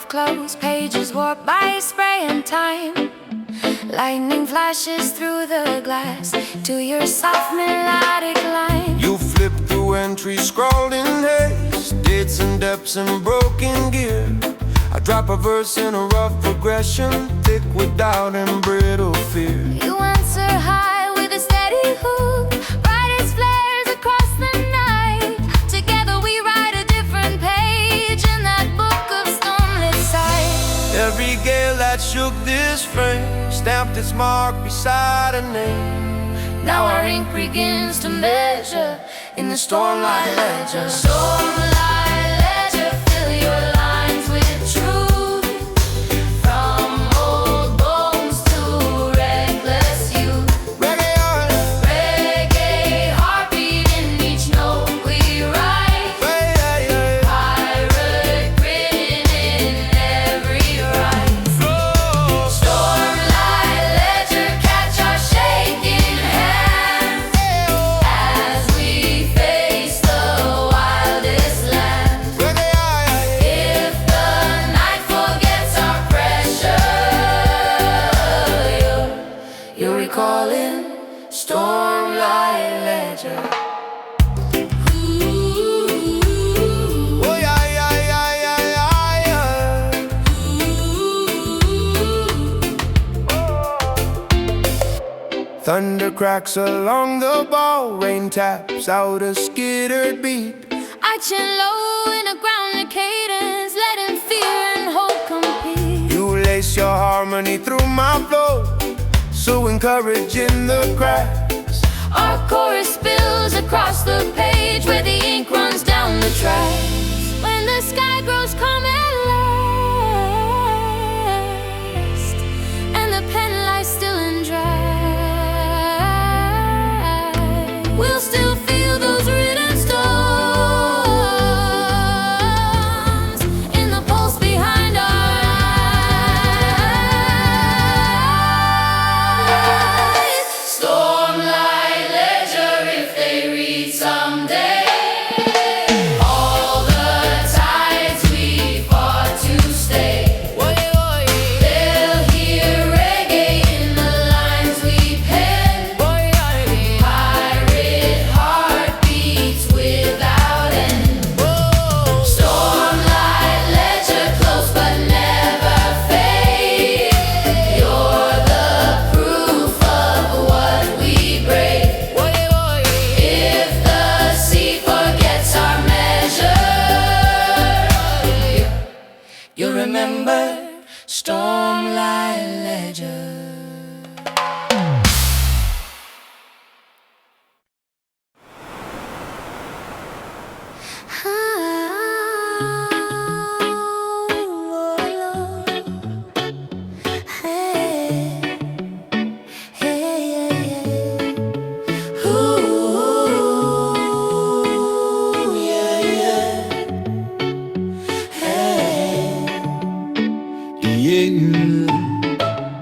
of closed pages warped by spray and time. Lightning flashes through the glass to your soft melodic line. You flip through entries scrawled in haste, dates and depths in broken gear. I drop a verse in a rough progression, thick with doubt and brittle fear. You answer high with a steady hoop, bright as flares across the night. Together we write a different page in that book of stormlit sight. Every gale that shook this frame stamped its mark beside a name. Now our ink begins to measure in the stormlight ledger. Stormlight ledger, fill your lines with truth. From old bones to reckless youth. Reggae heartbeat in each note we write. Pirate grin in every rhyme. Stormlight ledger, catch our shaking hands as we face the wildest land. If the night forgets our pressure, you're recalling Stormlight ledger. Oh yeah, yeah, yeah, yeah, yeah, yeah. Thunder cracks along the ball, rain taps out a skittered beat. I chin low in a grounded cadence, letting fear and hope compete. You lace your harmony through my flow, so encouraging the cracks. Our chorus spills across the page where the ink runs down the tracks. When the sky grows calm at last, and the pen lies still and dry, we'll still feel those written stones in the pulse behind our eyes. Stormlight ledger, if they read someday, all the tides we fought to stay. They'll hear reggae in the lines we pen. Pirate heartbeats without end. Stormlight ledger, close but never fade. You're the proof of what we break. If the sea forgets our measure, you remember Stormlight ledger.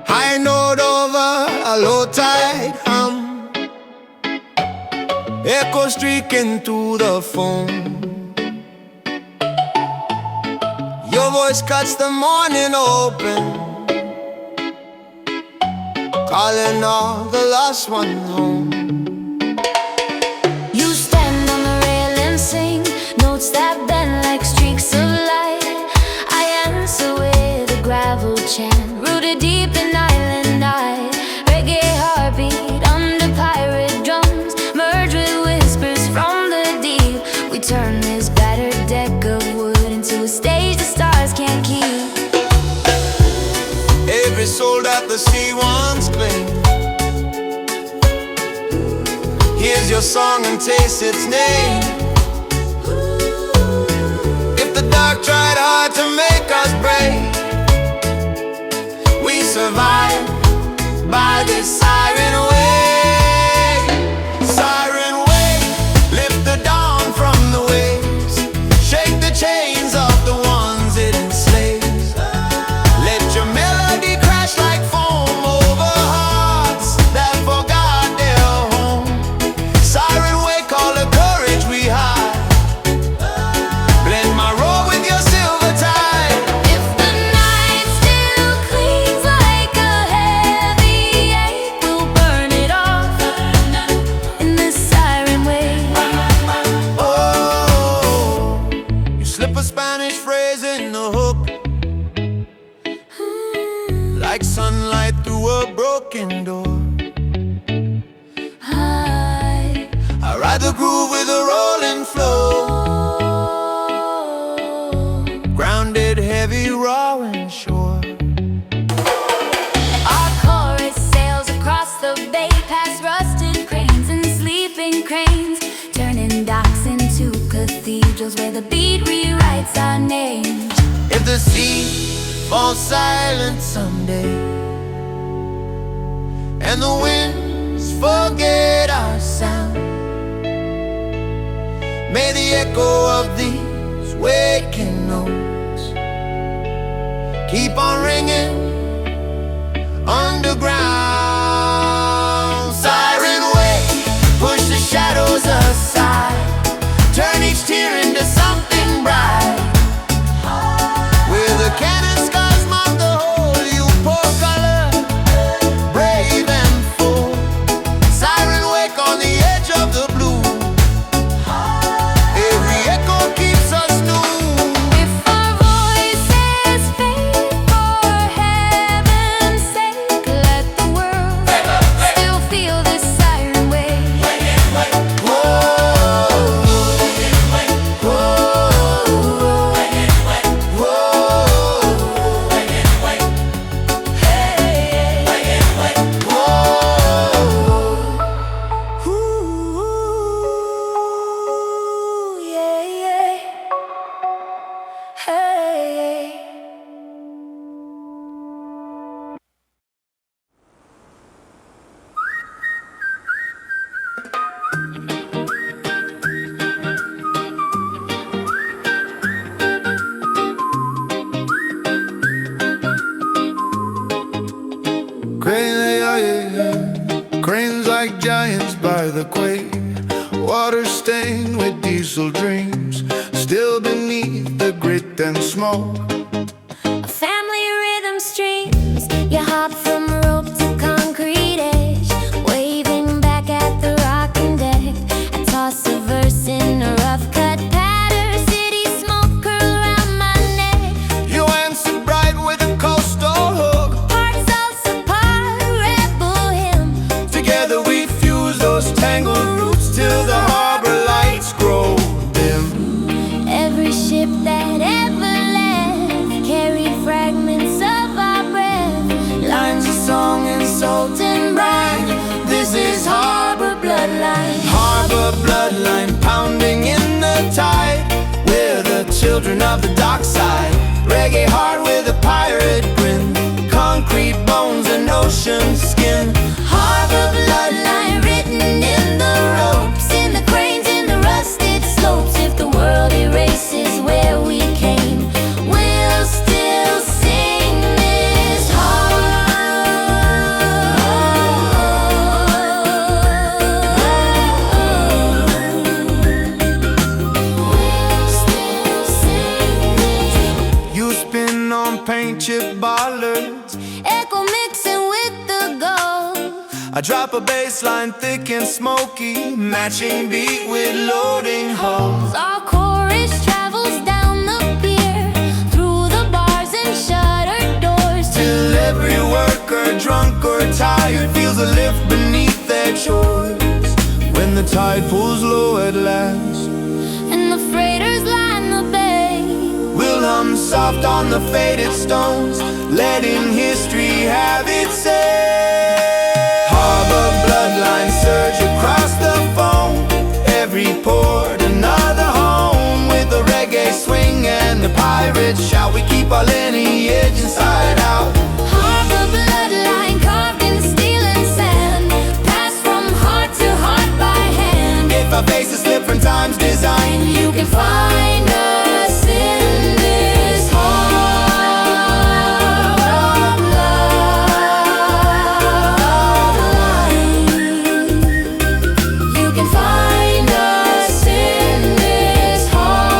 High note over a low tide hum, echo streaking through the phone. Your voice cuts the morning open, calling all the lost ones home. You stand on the rail and sing notes that bend like streaks of light. I answer with a gravel chant, rooted deep in island night. Reggae heartbeat under pirate drums, merge with whispers from the deep. We turn this battered deck of wood into a stage the stars can't keep. Every soul that the sea once claimed, here's your song and taste its name. If the dark tried hard to make us break, we survive by this siren wave. Siren wave, lift the dawn from the waves, shake the chains of the ones it enslaves. Let your melody crash like foam over hearts that forgot their home. Siren wave, call the courage we hide. Blend my roar with your silver tide. broken door. I ride the groove with a rolling flow, grounded, heavy, raw and sure. Our chorus sails across the bay, past rusted cranes and sleeping cranes, turning docks into cathedrals where the beat rewrites our names. If the sea falls silent someday and the winds forget our sound, may the echo of these waking notes keep on ringing underground. Siren way, push the shadows aside, turn each tear into something bright. Where the cannon scars mark the hole, you pour color, brave and full. Siren wake on the edge of the blue. Every echo keeps us new. If our voices fade for heaven's sake, let the world still feel this siren wave. Whoa, whoa, Ooh, yeah, yeah. Hey. Cranes like giants by the quay, water stained with diesel dreams, still beneath the grit and smoke. Family rhythm streams, you hop from rope to concrete edge, waving back at the rocking deck. I toss a verse in a rough cut pattern, city smoke curl around my neck. You answer bright with a coastal hook. Heart salsa part, rebel hymn. Together we fuse those tangled roots till the harbor lights grow dim. Every ship that ever left carried fragments of our breath, Lines of song and salt and brine. This is harbor bloodline. Harbor bloodline pounding in the tide. We're the children of the dockside. Reggae heart with a pirate grin. Concrete bones and ocean skin. harbor bloodline written in the ropes, in the cranes, in the rusted slopes. If the world erases where we came, we'll still sing this We'll still sing this. You spin on paint chip bollards. Echo mixing with the gold. I drop a bass line thick and smoky, matching beat with loading hulls. Our chorus travels down the pier, through the bars and shuttered doors, Till every worker, drunk or tired, feels a lift beneath their chores. When the tide pulls low at last, and the freighters line the bay. we'll hum soft on the faded stones, letting history have its say. Harbor bloodline surge across the foam. Every port another home. With the reggae swing and the pirate shout, we keep our lineage inside out. Harbor bloodline carved in steel and sand, passed from heart to heart by hand. If our faces slip from time's design, You can find us in this harbor bloodline. You can find us in this harbor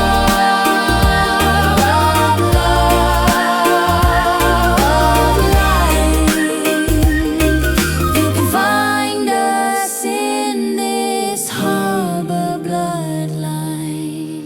bloodline. You can find us in this harbor bloodline.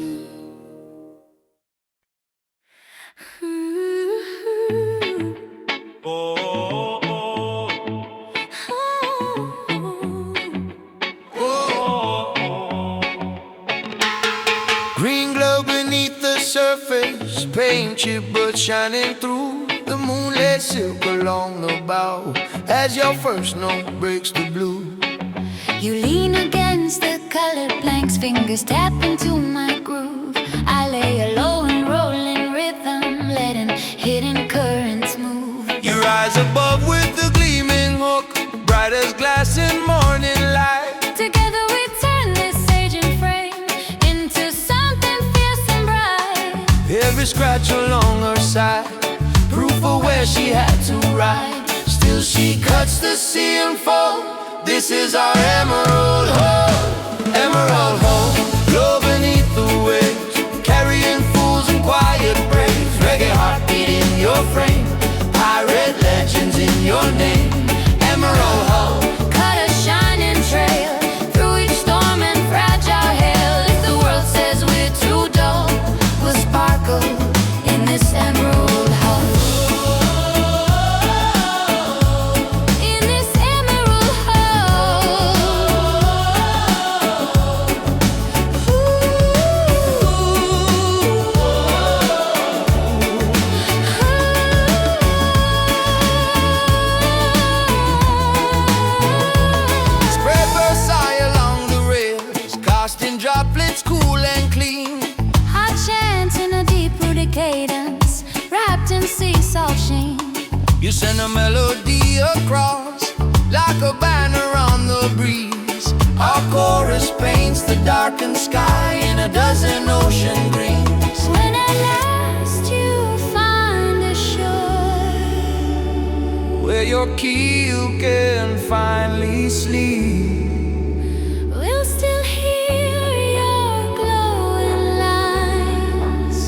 spaceship, but shining through the moonlit silk along the bow as your first note breaks the blue. You lean against the colored planks, fingers tap into my groove. I lay a low and rolling rhythm, letting hidden currents move. You rise above with the gleaming hook, bright as glass in morning light. Together we turn this aging frame into something fierce and bright. Every scratch along her side, proof of where she had to ride. Still she cuts the sea and foam. This is our emerald home. Emerald home, glow beneath the waves, carrying fools and quiet braves. Reggae heartbeat in your frame, pirate legends in your name. Emerald home, cut a shining trail through each storm and fragile hail. If the world says we're too dull, we'll sparkle in this emerald home. In this emerald home. spread Versailles along the rails, casting droplets cool and clean. I chant in a deep-rooted cadence, wrapped in sea salt sheen. You send a melody across like a banner on the breeze. Our chorus paints the darkened sky in a dozen ocean greens. When at last you find a shore Where your keel can finally sleep, we'll still hear your glowing lines.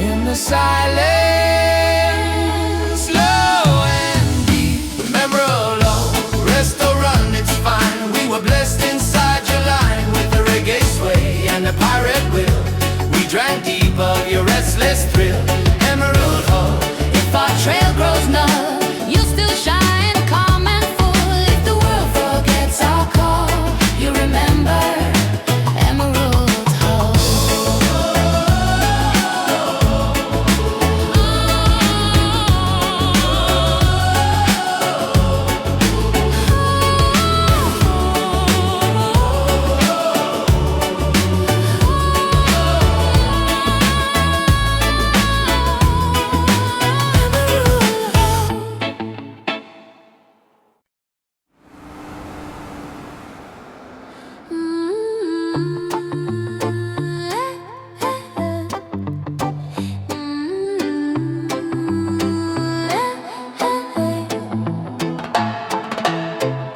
in the silence, slow and deep. Remember alone, rest or run, it's fine. We were blessed inside your line with the reggae sway and the pirate will. We drank deep of your restless thrill. Emerald Hall, If our trail grows null, you'll still shine calm and full. If the world forgets our call, you remember Emerald Hall.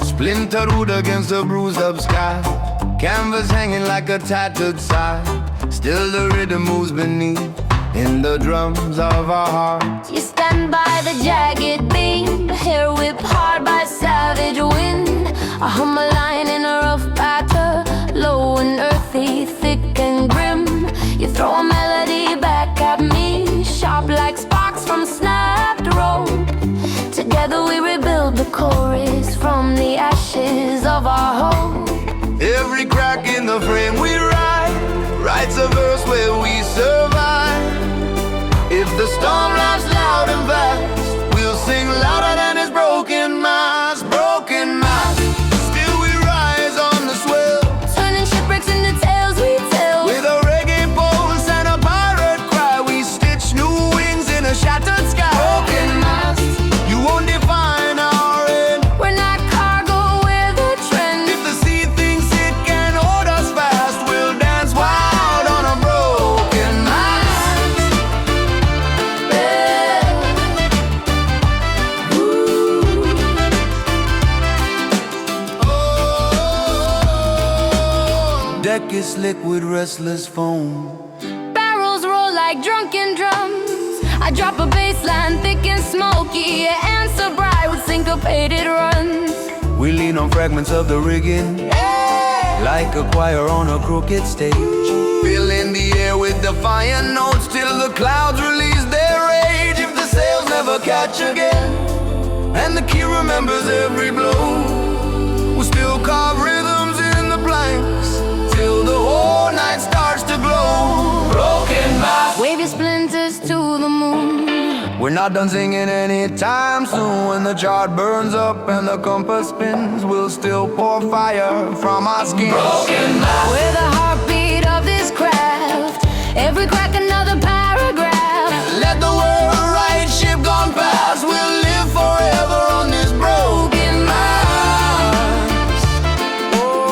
splintered wood against a bruised up sky, canvas hanging like a tattered sigh. Still the rhythm moves beneath in the drums of our hearts. You stand by the jagged beam, hair whipped hard by savage wind. I hum a line in a rough patter, low and earthy, thick and grim. You throw a melody back at me, sharp like sparks from snapped rope. Together we rebuild the chorus from the ashes of our hope. Every crack in the frame we write, writes a verse where we survive. If the storm laughs loud and fast, we'll sing louder than his broken mast, broken mast. Still we rise on the swell, Turning shipwrecks into tales we tell. with a reggae pulse and a pirate cry. We stitch new wings in a shattered sky. Broken mast, you won't define our end. We're not cargo, we're the trend. If the sea thinks it can hold us fast, we'll dance wild on a broken mast. Deck is slick with restless foam. Barrels roll like drunken drums. I drop a bass line thick and smoky. Your answer bright with syncopated runs. We lean on fragments of the rigging, like a choir on a crooked stage. Filling the air with defiant notes till the clouds release their rage. If the sails never catch again, and the key remembers every blow, we'll still carve rhythms in the planks till the whole night starts to glow. Broken mast, Wave your splinters to We're not done singing anytime soon. When the chart burns up and the compass spins, we'll still pour fire from our skins. We're the heartbeat of this craft. Every crack another paragraph. Let the world right ship gone past. We'll live forever on this broken mast. Oh.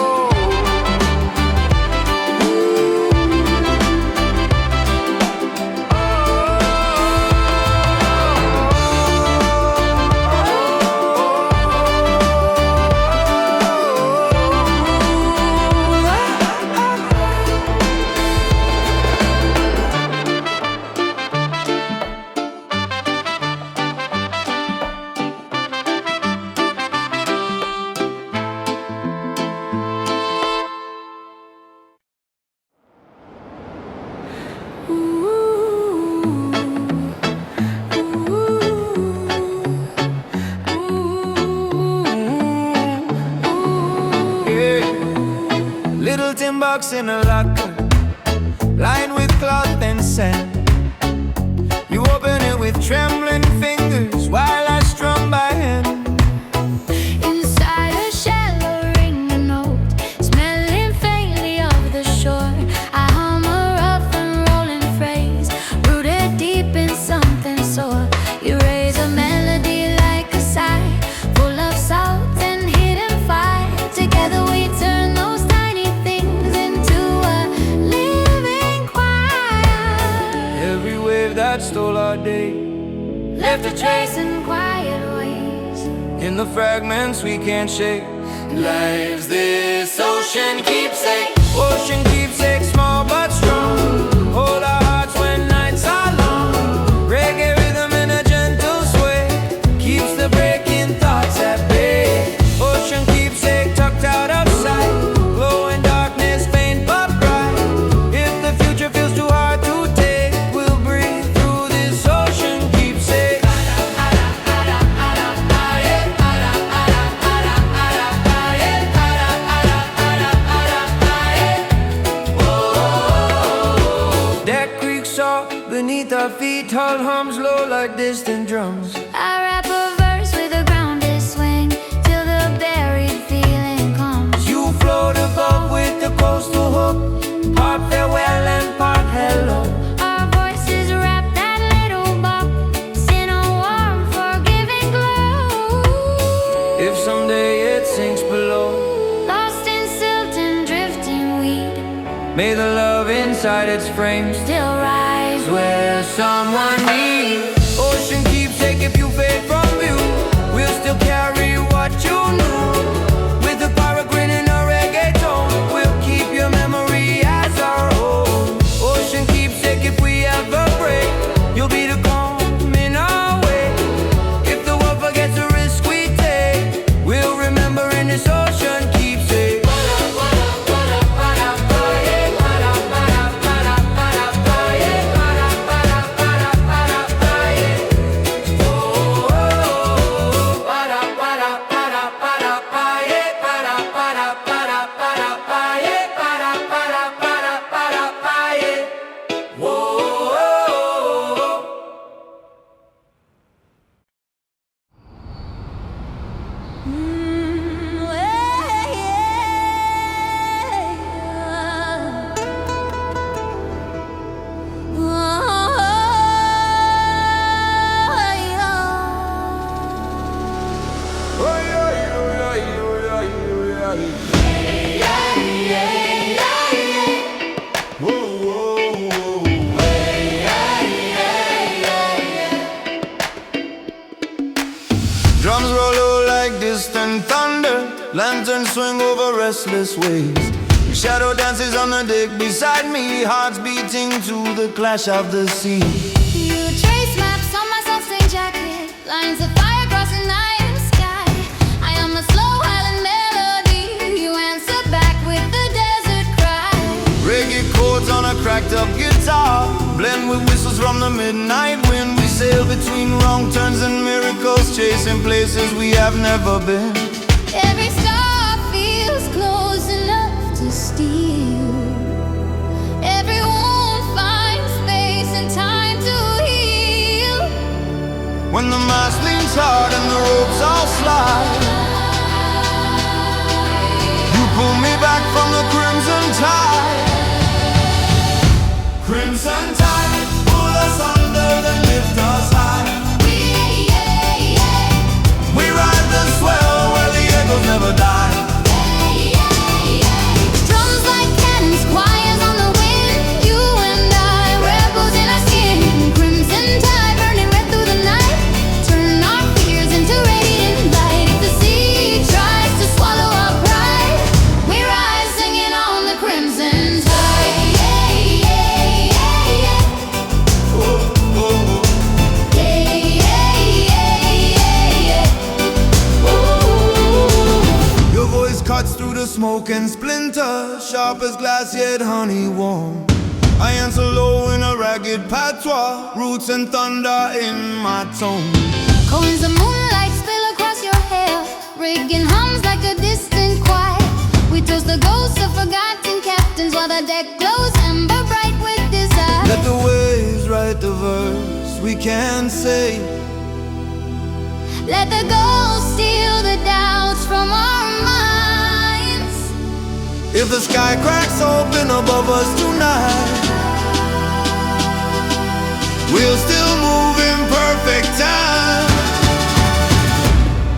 Little tin box in a locker, lined with cloth and sand. You open it with trembling fingers while I strum by hand. Inside a shallow ring a note, smelling faintly of the shore. I hum a rough and rolling phrase, rooted deep in something sore. You raise a melody like a sigh, full of salt and hidden fire. Together we turn those tiny things into a living choir. Every wave that stole our day Left a trace in quiet ways. in the fragments we can't shake. Life's this ocean keepsake. Ocean keepsake, small but strong. Hold our hearts when nights are long. Reggae rhythm in a gentle sway keeps the breaking thoughts at bay. Ocean keepsake tucked out of sight, glow in darkness, faint but bright. If the future feels too hard to take, we'll breathe through this ocean keepsake. That creek soft beneath our feet, hull hums low like distant drums. I rap a verse with a grounded swing till the buried feeling comes. You float above with the coastal hook, part farewell and part hello. Our voices wrap that little box in a warm, forgiving glow. If someday it sinks below, Lost in silt and drifting weed, may the love inside its frame still rise where someone needs. Ocean keepsake, if you fade from view, we'll still carry what you knew. With a pirate grin and a reggae tone, we'll keep your memory as our own. Ocean keepsake, if we ever break, you'll be the calm in our way. If the world forgets the risk we take, we'll remember in this ocean keepsake. Drums roll low like distant thunder, lanterns swing over restless waves. Shadow dances on the deck beside me, hearts beating to the clash of the sea. You trace maps on my self-stained jacket, lines of fire crossing night and sky. I am a slow island melody, you answer back with the desert cry. Reggae chords on a cracked up guitar, blend with whistles from the midnight wind. We sail between wrong turns and miracles, chasing places we have never been. Every star feels close enough to steal. Every wound finds space and time to heal. when the mast leans hard and the ropes all slide. You pull me back from the crimson tide. Crimson tide, pull us under, then lift us high. We ride the swell where the echoes never die. Drums like cannons, choirs on the wind. You and I, rebels in our skin. Crimson tide burning red through the night. Turn our fears into radiant light. If the sea tries to swallow our pride, we rise singing on the crimson tide. Your voice cuts through the smoke and splinter, sharp as glass yet honey warm. I answer low in a ragged patois, roots and thunder in my tone. Cones of moonlight spill across your hair. Rigging hums like a distant choir. We toast the ghosts of forgotten captains while the deck glows ember bright with desire. Let the waves write the verse we can't say. Let the ghosts steal the doubts from our minds. If the sky cracks open above us tonight, we'll still move in perfect time.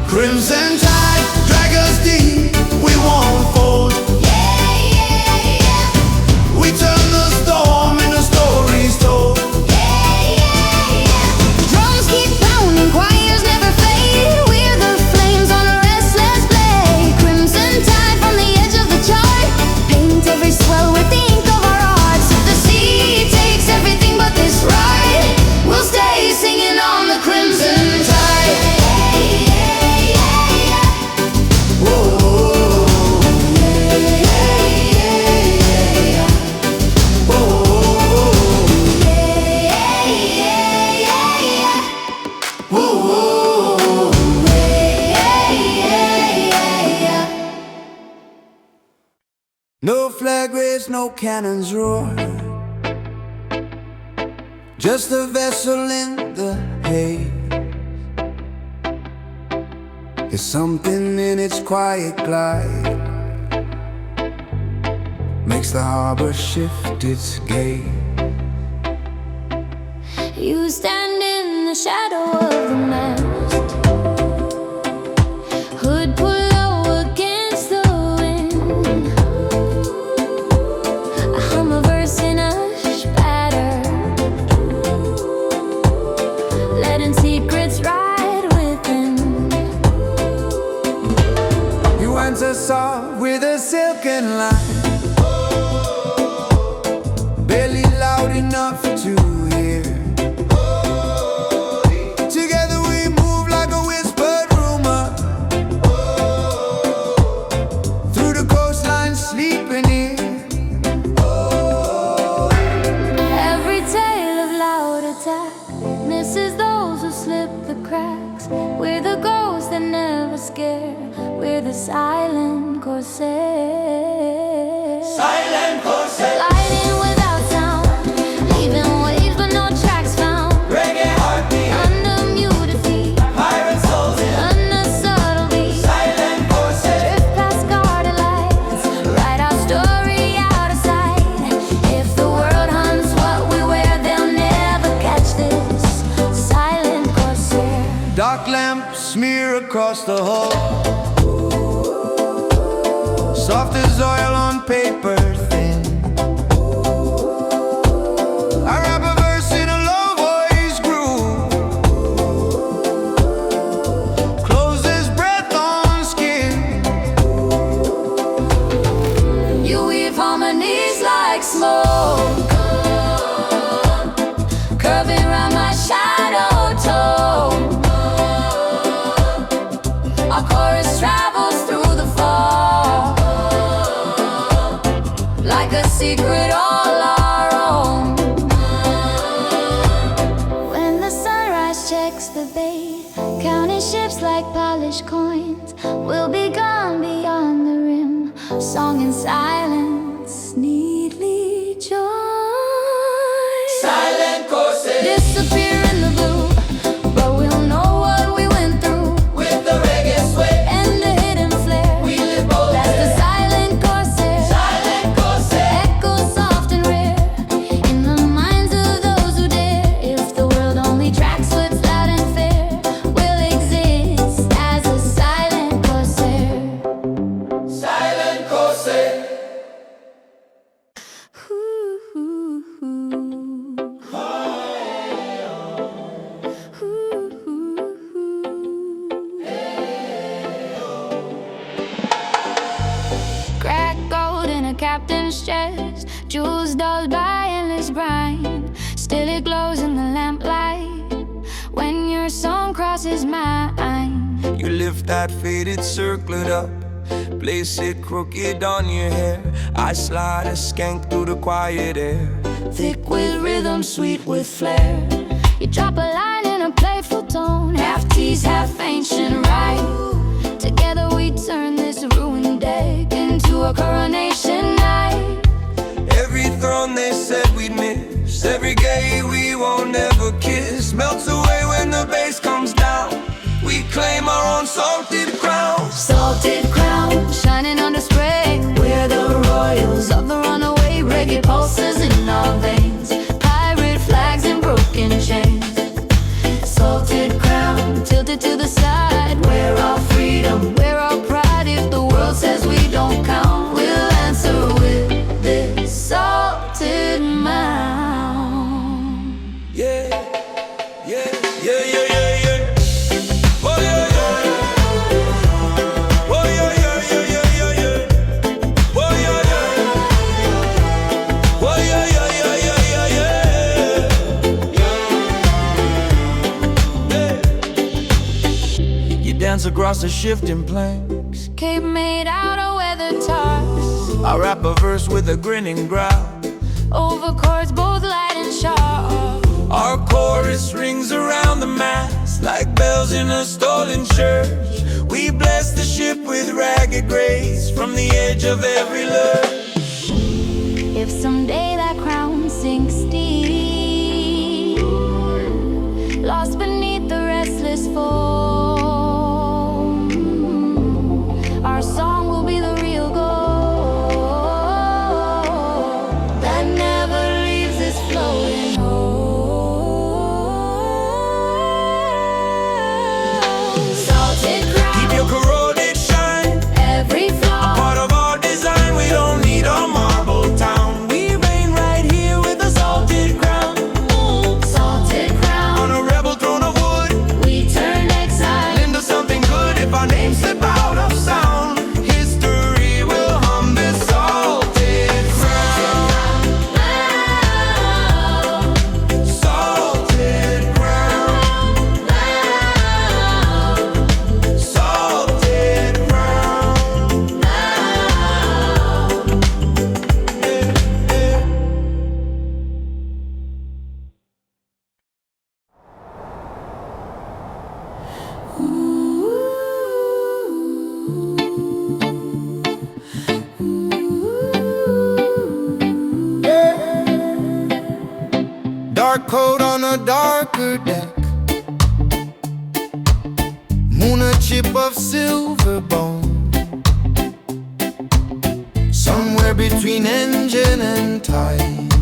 Crimson tide, drag us deep, we won't fold. We turn the storm into stories told. Drums keep pounding, choirs never fade. We're the flames on a restless blade. Crimson tide from the edge of the chart. Paint every swell with the ink of our hearts. If the sea takes everything but this ride, we'll stay singing on the crimson tide. No flag waves, no cannons roar, just a vessel in the haze. There's something in its quiet glide, makes the harbor shift its gaze. You stand in the shadow of the mast, hood pull low against the wind. I hum a verse in a spatter, letting secrets ride within. You answer soft with a silken line, barely loud enough to hear. Together we move like a whispered rumor, through the coastline sleeping here. Every tale of loud attack misses those who slip the cracks. We're the ghosts that never scare. We're the silent corsair. Silent corsair. Gliding without sound, leaving waves but no tracks found. Reggae heartbeat, Under muted feet, pirate souls in under subtle beat. silent corsair. Drift past guarded lights, write our story out of sight. If the world hunts what we wear, they'll never catch this. Silent corsair. Dark lamps smear across the hall, soft as oil on paper thin. I rap a verse in a low voice groove, closes breath on skin. You weave harmonies like smoke, curving around my shadow tone. Our chorus travels through the fog, like a secret all our own. When the sunrise checks the bay, counting ships like polished coins, we'll be gone beyond the rim. Song in silence, neatly joined. Silent corsair. Disappear in the blue, but we'll know and stress. Jewels dulled by endless brine, still it glows in the lamplight when your song crosses mine. You lift that faded circlet up, place it crooked on your hair. I slide a skank through the quiet air, Thick with rhythm, sweet with flair. You drop a line in a playful tone, half tease, half ancient rite. Together we turn this ruined deck into a coronation night. Every throne they said we'd miss, every gay we won't ever kiss, melts away when the bass comes down. We claim our own salted crown. Salted crown, shining on display. We're the royals of the runaway. Reggae pulses in our veins, pirate flags and broken chains. Salted crown, tilted to the side. We're our freedom, we're our pride. If the world says we don't count, we'll answer with this salted mound. Yeah, yeah, yeah, yeah, yeah, yeah. Oh yeah, yeah. Oh yeah, yeah, yeah, yeah, yeah, yeah. Oh yeah, yeah. Oh yeah, yeah, yeah, yeah, yeah, yeah. You dance across the shifting planks, Cape made out of weather tars, I rap a verse with a grinning growl. over chords both light and sharp. Our chorus rings around the mast like bells in a stolen church. We bless the ship with ragged grace from the edge of every lurch. If someday that crown sinks deep, lost beneath the restless foam, our song will be the real gold that never leaves us floating home. Salted crown, Keep your corroded shine, every flaw. part of our design. We don't need a marble town. We reign right here with a salted crown. Salted crown, On a rebel throne of wood, we turn exile. into something good if our names slip out of sound. History will hum this salted crown. Salted crown. Salted crown. Dark coat on a darker deck, moon a chip of silver bone. Somewhere between engine and tide,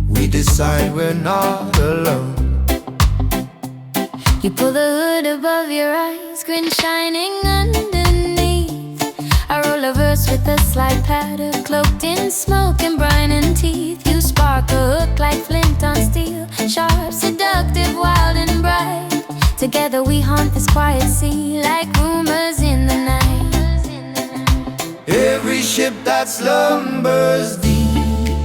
we decide we're not alone. You pull the hood above your eyes, grin shining underneath. I roll a verse with a slight patter, cloaked in smoke and brine and teeth. You spark a hook like flint on steel, sharp, seductive, wild and bright. Together we haunt this quiet sea like rumors in the night. Every ship that slumbers deep,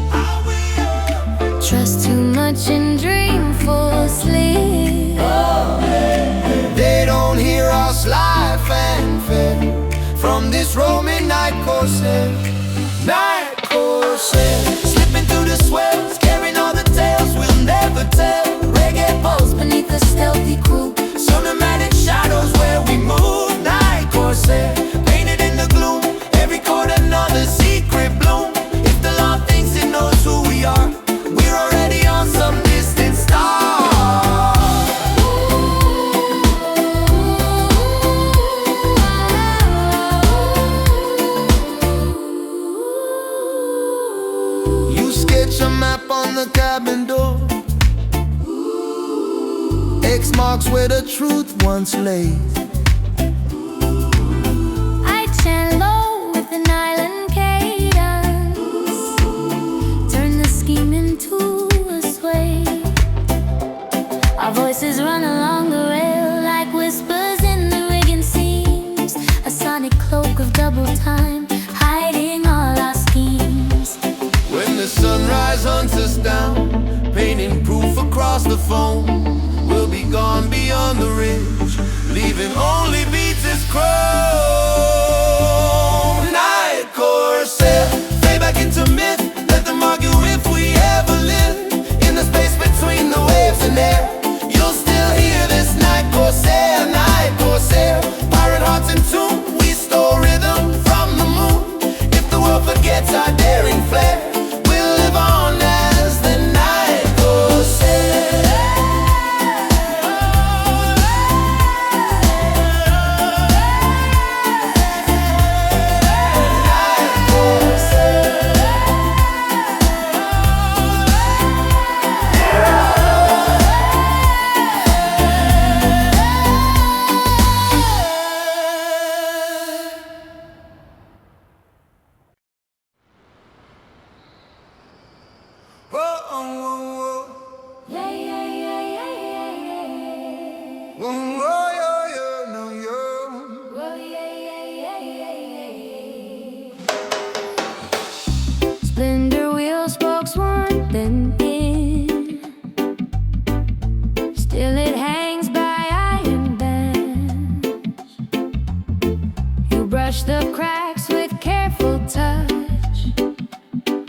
Trust too much and dream full sleep. they don't hear our sly fanfare from this Roman night corsair. Night corsair, slipping through the swells, carrying all the tales we'll never tell. Reggae pulse beneath the stealthy crew. Cinematic shadows where we move. Night corsair, painted in the gloom. Every chord another secret bloom. If the law thinks it knows who we are, we're already on some distant star. You sketch a map on the cabin door. X marks where the truth once lay. I chant low with an island cadence, turn the scheme into a sway. Our voices run along the rail like whispers in the rigging seams, a sonic cloak of double time, hiding all roof, across the foam. We'll be gone beyond the ridge, leaving only beats as chrome. Night corsair, fade back into myth. Let them argue if we ever live in the space between the waves and air. You'll still hear this night corsair, night corsair. Pirate hearts in tune, we stole rhythm from the moon. If the world forgets our daring flair, we'll live on as the night corsair. Splendor wheel spokes one, then in. Still it hangs by iron bands. You brush the cracks with careful touch,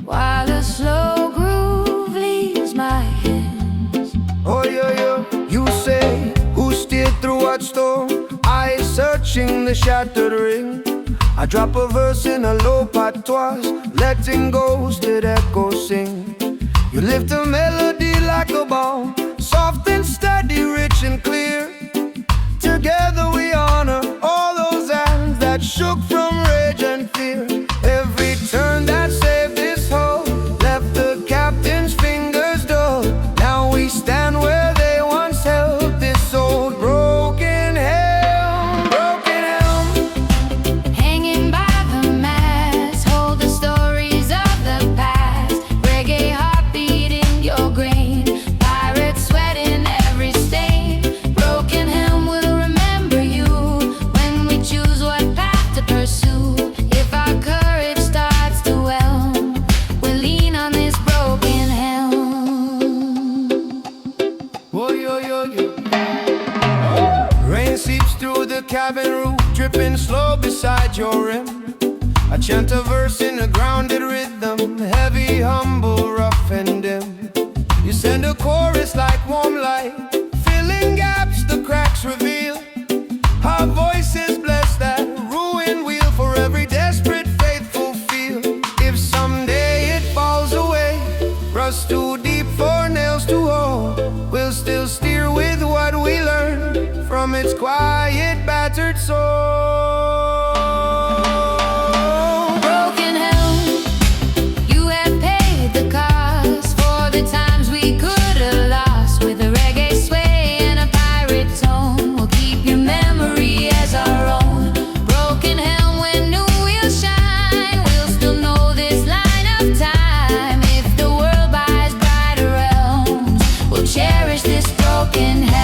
while the slow groove leaves my hands. Oh yo, you say, who steered through what storm? Eyes searching the shattered ring. I drop a verse in a low patois, letting ghosted echoes sing. You lift a melody like a bomb, soft and steady, rich and clear. Together we honor all those hands that shook from rage and fear. Every turn that saved this hull left the captain's fingers dull. Now we stand where they once held this old broken helm. Broken helm. Hanging by the mast, hold the stories of the past. Reggae heartbeat in your grain, pirate sweat in every stain. Broken helm will remember you when we choose what path to pursue. If our courage starts to whelm, we'll lean on this broken helm. Oh yo. Rain seeps through the cabin roof, dripping slow beside your rim. I chant a verse in a grounded rhythm, heavy, humble, rough and dim. You send a chorus like warm light, filling gaps the cracks reveal. Our voices bless that ruined wheel for every desperate, faithful feel. If someday it falls away, rust too deep for nails to hold, we'll still steer with what we learned from its quiet, battered soul. Broken helm, you have paid the cost for the times we could have lost. With a reggae sway and a pirate tone, we'll keep your memory as our own. Broken helm, when new wheels shine, we'll still know this line of time. If the world buys brighter realms, we'll cherish this broken helm.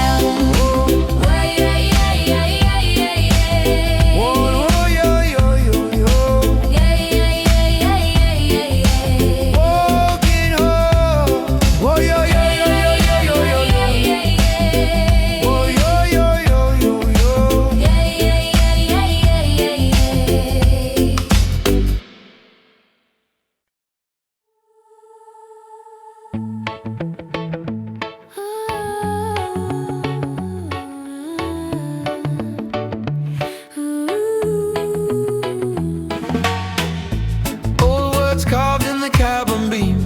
Carved in the cabin beam,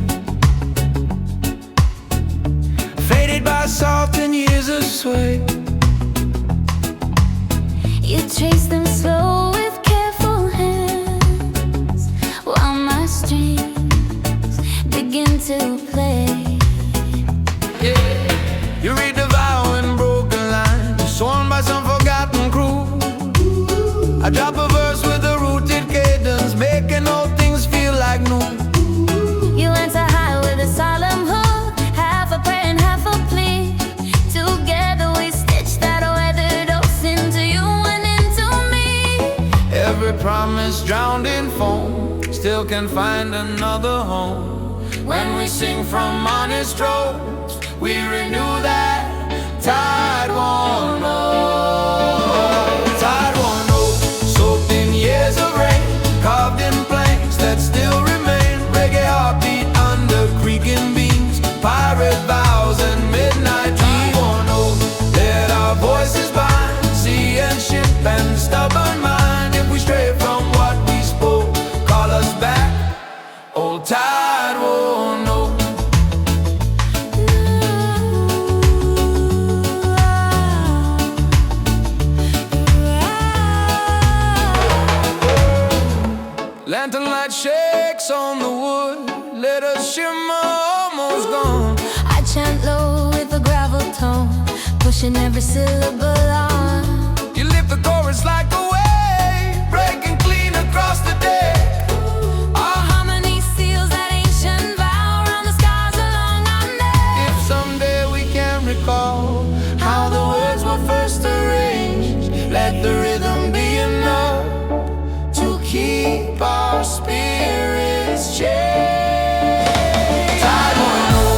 faded by salt and years of sway. You trace them slow with careful hands, while my strings begin to play. Yeah. You read the vow in broken lines, sworn by some forgotten crew. I drop a verse with a rooted cadence, making all things feel like new. You enter high with a solemn hook, half a prayer and half a plea. Together we stitch that weathered oath into you and into me. Every promise drowned in foam still can find another home. When we sing from honest roads, we renew that tide won't know. Tide won't know, soaked in years of rain, carved in planks that still remain. Reggae heartbeat under creaking beams, pirate vows and midnight dreams. Won't know, let our voices bind sea and ship and stubborn mind. If we stray from what we spoke, call us back, old tide won't know. Lantern light shakes on the wood, let us shimmer, almost gone. I chant low with a gravel tone, pushing every syllable on. You lift the chorus like a wave, breaking clean across the deck. Our harmony seals that ancient vow around the skies along our neck. If someday we can recall how the words were first arranged, let the rhythm be enough to keep our spirits changed. Tide won't know,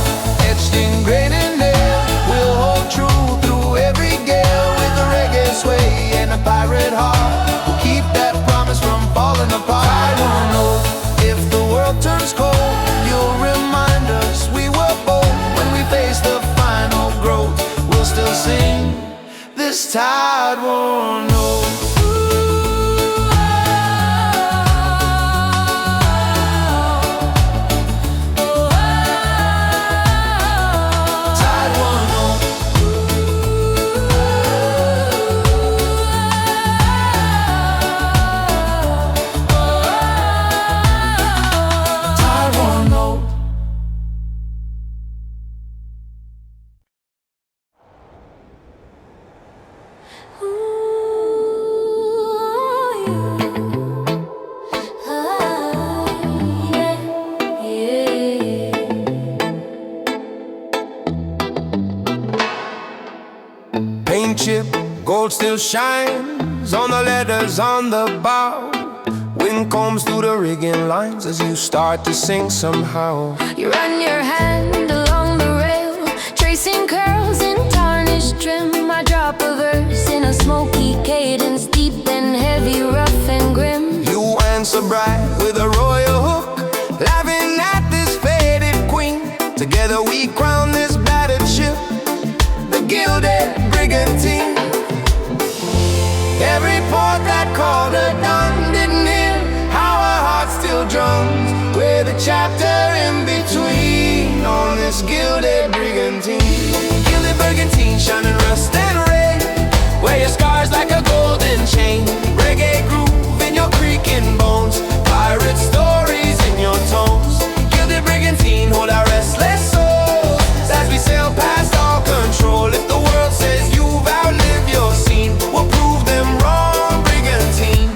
etched in grain and nail, we'll hold true through every gale. With a reggae sway and a pirate heart, we'll keep that promise from falling apart. Tide won't know, if the world turns cold, you'll remind us we were bold. When we face the final growth, we'll still sing, this tide won't know. Paint chip, gold still shines on the letters on the bow. Wind combs through the rigging lines as you start to sing somehow. You run your hand along the rail, tracing curls in tarnished trim. I drop a verse in a smoky cadence, deep and heavy, rough and grim. You answer bright with a royal hook, laughing at this faded queen. Together we crown this battered ship, the gilded brigantine. Every port that called her done didn't hear how her heart still drums. We're the chapter in between on this gilded brigantine. Gilded brigantine, shining rust and red, wear your scars like a golden chain. Reggae groove in your creaking bones, pirate stories in your tones. Gilded brigantine, hold our restless souls as we sail past all control. If the world says you've outlived your scene, we'll prove them wrong, brigantine.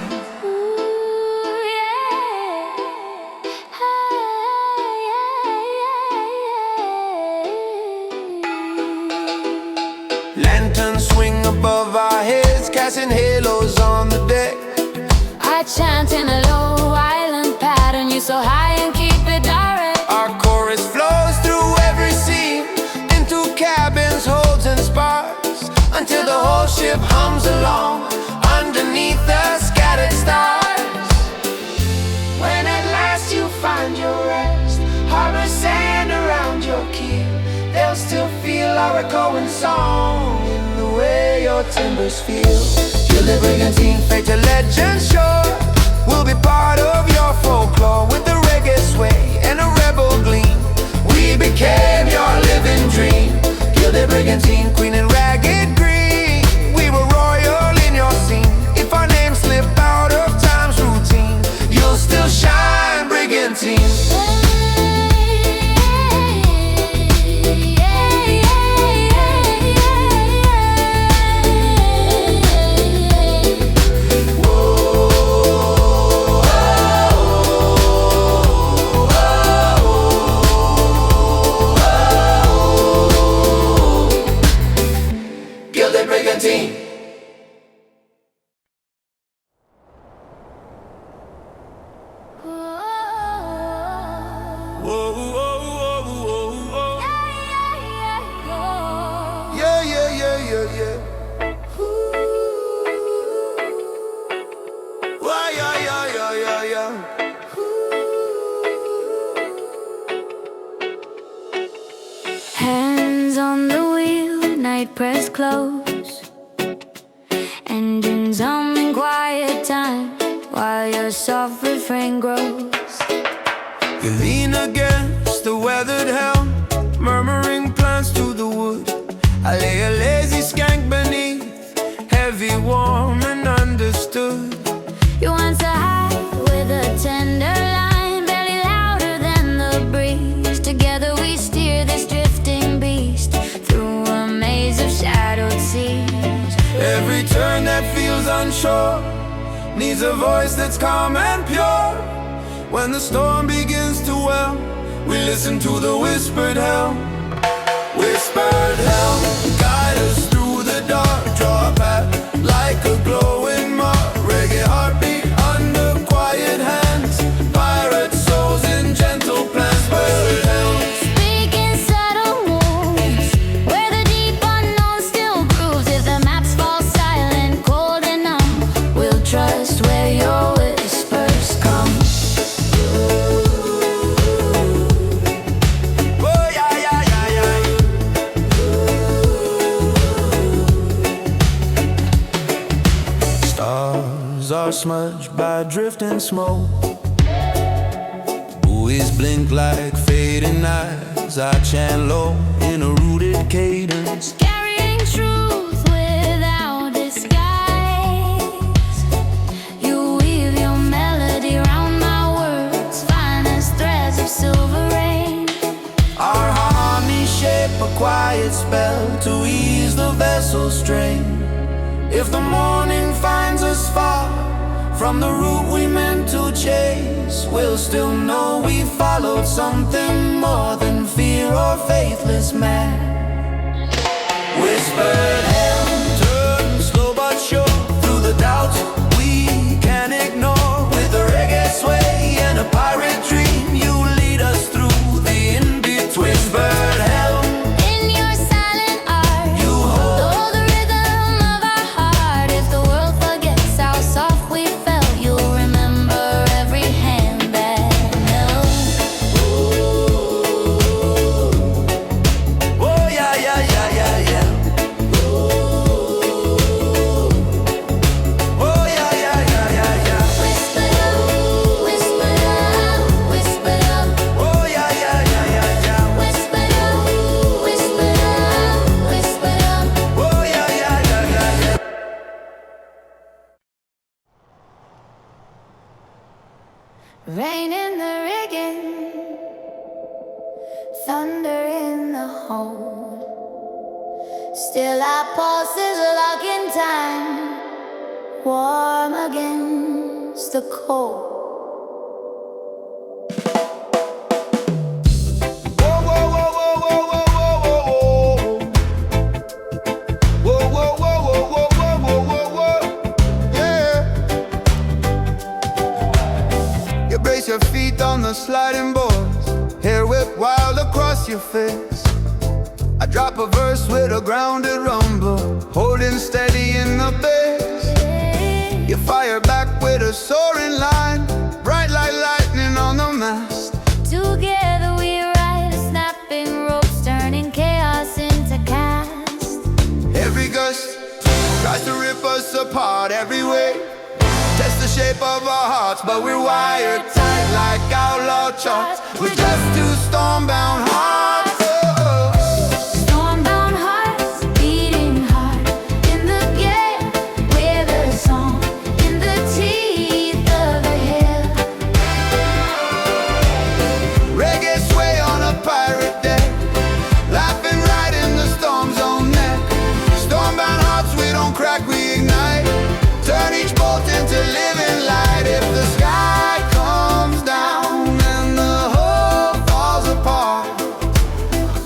Lanterns swing above our heads, casting halos on the deck. I chant in a low island pattern, you so high and keep it direct. Our chorus flows through every scene, into cabins, holds and spars, until the whole ship hums along underneath the scattered stars. When at last you find your rest, harbor sand around your keel, they'll still feel our echoing song in the way your timbers feel. Gilded brigantine, fate to legend sure, we'll be part of your folklore. With the reggae sway and a rebel gleam, we became your living dream. Gilded brigantine, queen in ragged green, we were royal in your scene. If our names slip out of time's routine, you'll still shine, brigantine. Brigantine. Whoa, whoa, whoa, whoa, whoa. while your soft refrain grows. You lean against the weathered helm, murmuring plans to the wood. I lay a lazy skank beneath, heavy, warm, and understood. You answer high with a tender line, barely louder than the breeze. Together we steer this drifting beast through a maze of shadowed seas. Every turn that feels unsure needs a voice that's calm and pure. When the storm begins to well, we listen to the whispered helm. Whispered helm, guide us through the dark. Draw a path like a glowing mark. Reggae heartbeat under quiet hands. Pirate souls in gentle plans. Whispered helm, Speak in subtle moves, where the deep unknown still grooves. If the maps fall silent, cold and numb, we'll trust where your whispers come. oh yeah, yeah, yeah, yeah. Stars are smudged by drifting smoke. Buoys blink like fading eyes. I chant low in a rooted cadence. Carrying truth without disguise. You weave your melody round my words, fine as threads of silver rain. Our harmony shape a quiet spell to ease the vessel's strain. If the morning finds us far from the route we meant to chase, we'll still know we followed something more than fear or faithless man. Whispered helm, turn slow but sure through the doubts we can't ignore. With a reggae sway and a pirate dream, you lead us through the in-between. Whispered helm, In your silent art, you hold though the rhythm of our heart. If the world forgets how soft we felt, you'll remember every hand that held. oh yeah, yeah, yeah, yeah, yeah. Oh yeah, yeah, yeah, yeah, yeah. Whisper up, whisper up, whisper up. Oh yeah, yeah, yeah, yeah, yeah. Whisper up, whisper up, whisper up. Oh yeah, yeah, yeah, yeah, yeah. Rain in the rigging, thunder in the hold. Still our pulses lock in time, warm against the cold. Whoa, whoa, whoa, whoa, whoa, whoa, whoa, whoa. Whoa, whoa, whoa, whoa, whoa, whoa, whoa, whoa. Yeah. You brace your feet on the sliding boards, hair whip wild across your face. I drop a verse with a grounded rumble, holding steady in the bass. You fire back with a soaring line, bright like lightning on the mast. Together we ride, snapping ropes, turning chaos into cast. Every gust tries to rip us apart every way. Test the shape of our hearts, but we're wired tight like outlaw charts. We're just two storm-bound hearts. Stormbound hearts beating hard in the gale, with a song in the teeth of the hill. Reggae sway on a pirate deck, laughing right in the storm's own neck. Storm-bound hearts, we don't crack, we ignite. Turn each bolt into living light. If the sky comes down and the whole falls apart,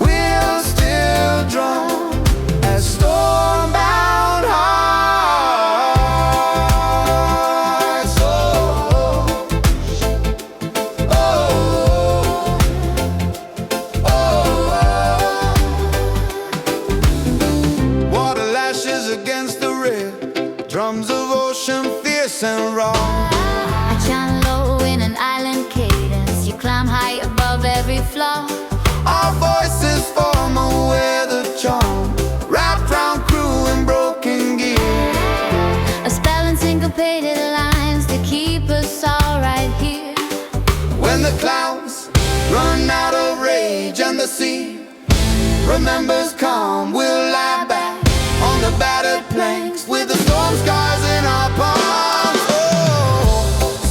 we'll still drum as storm-bound hearts. Oh, oh, oh, oh. Water lashes against the rail, drums of ocean fierce and raw. I chant low in an island cadence. You climb high above every flaw. Our voices form a weather charm, wrapped round crew in broken gear. A spell and syncopated lines to keep us remembers calm, we'll lie back on the battered planks with the storm scars in our palms.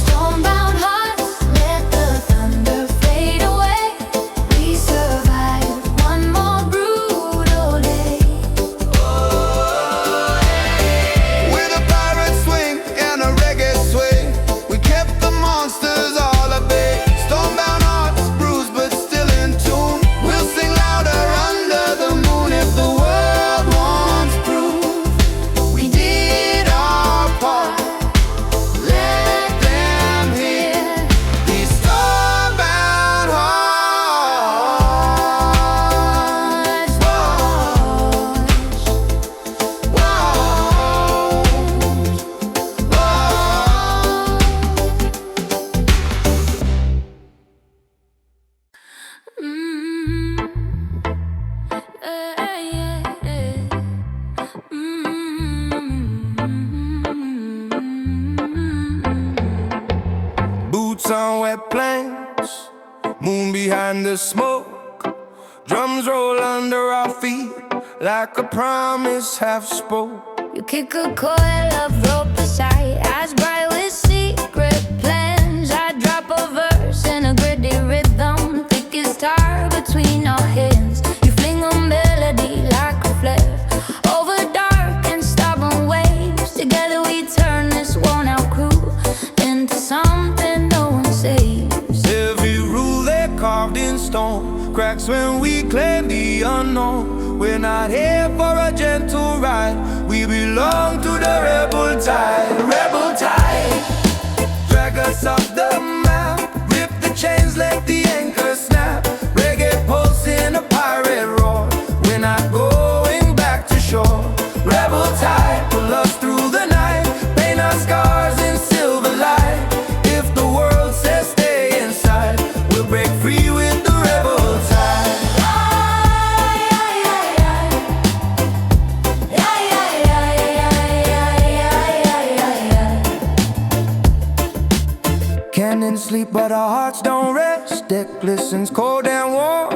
Stormbound hearts, let the thunder fade away. We survived one more brutal day. With a pirate swing and a reggae sway, we kept the monsters all at bay. Stormbound hearts, bruised but still in tune. We'll sing louder under the moon if the world wants proof. We did our part. Let them hear these stormbound hearts. Boots on wet planks, moon behind the smoke. Drums roll under our feet like a promise half spoke. You kick a coil of rope aside, eyes bright with secret plans. I drop a verse in a gritty rhythm, thick as tar between our hands. You fling a melody like a flare over dark and stubborn waves. Together we turn this worn-out crew into something no one saves. Every rule they carved in stone cracks when we claim the unknown. We're not here for a gentle ride, we belong to the rebel tide. Rebel tide, drag us off the map, rip the chains, let the anchor snap. Reggae pulse in a pirate roar, we're not going back to shore. Rebel tide, pull us through the night, paint our scars in silver light. If the world says stay inside, we'll break free with the rebel tide. Cannons sleep but our hearts don't rest. Deck glistens cold and warm,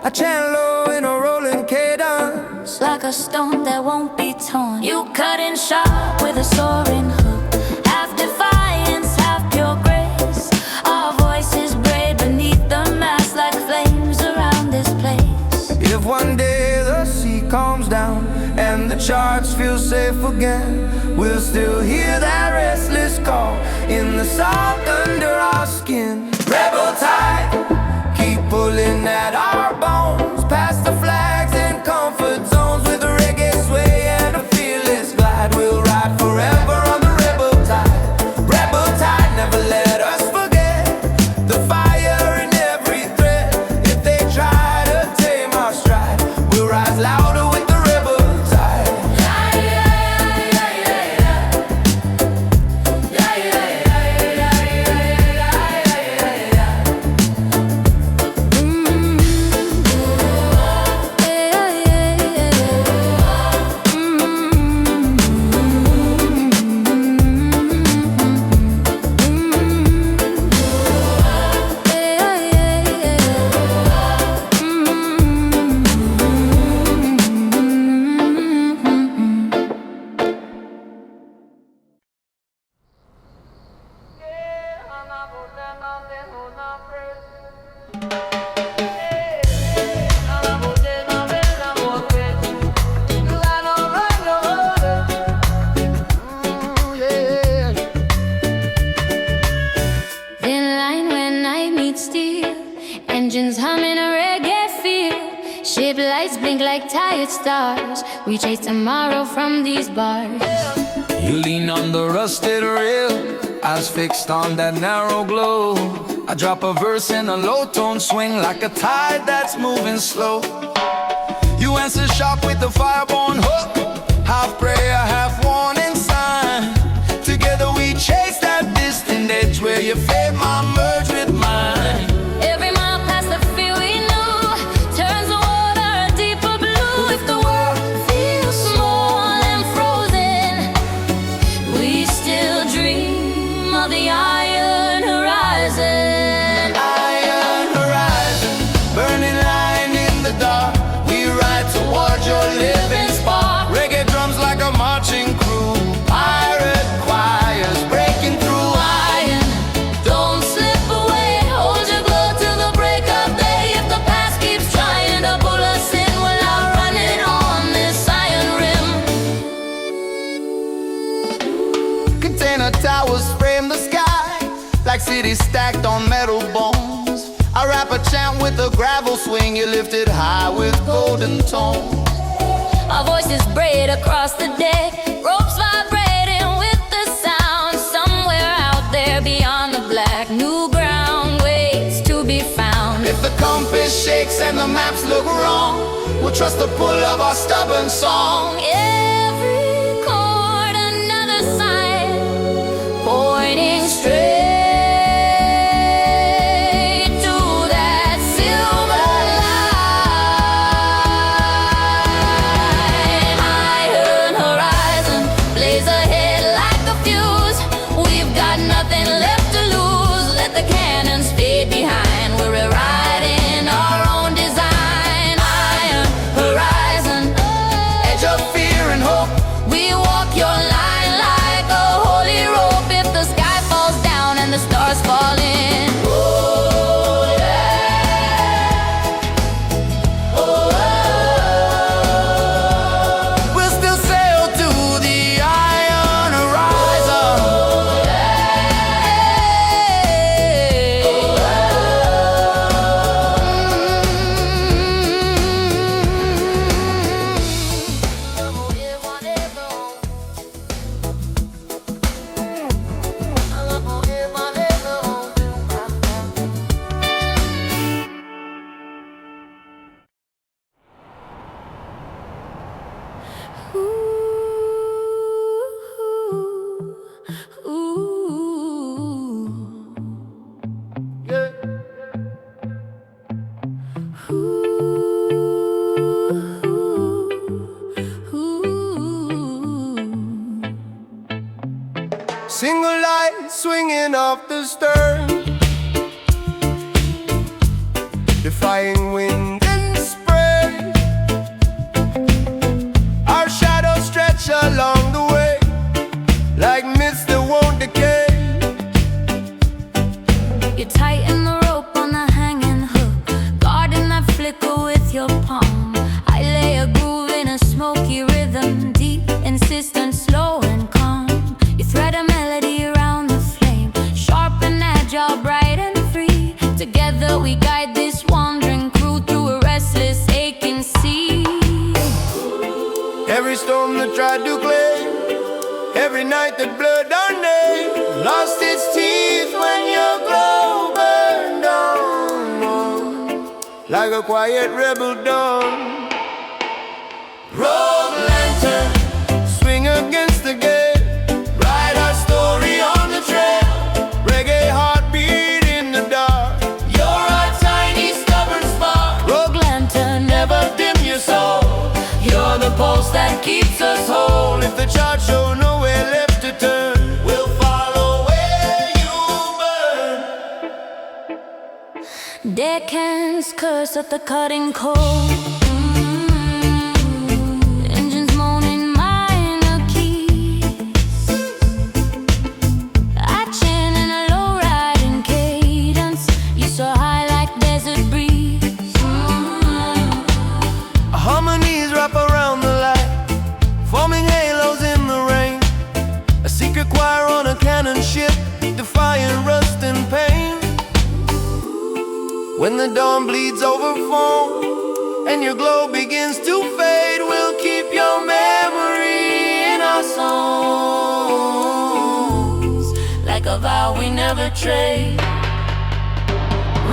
I chant low in a rolling cadence. Like a stone that won't be torn, you cut in sharp with a soaring hook. Half defiance, half pure grace. Our voices braid beneath the mask like flames around this place. If one day the sea calms down and the charts feel safe again, we'll still hear that restless call in the salt under our skin. Rebel tide, keep pulling at our bones, past the flags and comfort zones. With a reggae sway and a fearless glide, we'll ride forever on the rebel tide. Rebel tide, never let us forget the fire in every thread. If they try to tame our stride, we'll rise louder with the rebel tide. Engines humming a reggae feel. Ship lights blink like tired stars. We chase tomorrow from these bars. You lean on the rusted rail, eyes fixed on that narrow glow. I drop a verse in a low tone swing like a tide that's moving slow. You answer sharp with the fireborn hook, half prayer, half warning sign. Together we chase that distant edge where your fate might merge with mine. Every mile past the fear we knew turns the water a deeper blue. If the world feels small and frozen, we still dream of the iron horizon. Iron horizon, burning line in the dark. We ride flowers frame the sky like cities stacked on metal bones. I rap a chant with a gravel swing, you lift it high with golden tones. Our voices braid across the deck, ropes vibrating with the sound. Somewhere out there beyond the black, new ground waits to be found. If the compass shakes and the maps look wrong, we'll trust the pull of our stubborn song. Every chord another sign, pointing straight to that silver line. Iron horizon, blaze ahead like a fuse. We've got nothing left to lose. Let the cannons fade behind. We're rewriting our own design. Iron horizon, Edge of fear and hope, we walk your line like a holy rope. If the sky falls down and the stars fall in, oh yeah, oh, we'll still sail to the iron horizon. Single light swinging off the stern, defying wind and spray. Our shadows stretch along the way like mist that won't decay. you tighten the rope on the hanging hook, guarding that flicker with your palm. I lay a groove in a smoky rhythm, deep, insistent, slow and calm. You thread a melody around the flame, sharp and agile, bright and free. Together we guide this wandering crew through a restless, aching sea. Every storm that tried to claim, every night that blurred our name, lost its teeth when your glow burned down, like a quiet rebel dawn. Rogue lantern, swing against the gate, write our story on the trail. Reggae heartbeat in the dark, you're our tiny stubborn spark. Rogue lantern, Never dim your soul, you're the pulse that keeps us whole. if the charts show nowhere left to turn, we'll follow where you burn. Deckhands curse at the cutting cold. Engines moaning minor keys. I chant in a low riding cadence. You so high like desert breeze. Harmonies wrap around the light, forming halos in the rain. A secret choir on a cannon ship, defying rust and pain. When the dawn bleeds over foam and your glow begins to fade, we'll keep your memory in our songs, Like a vow we never trade.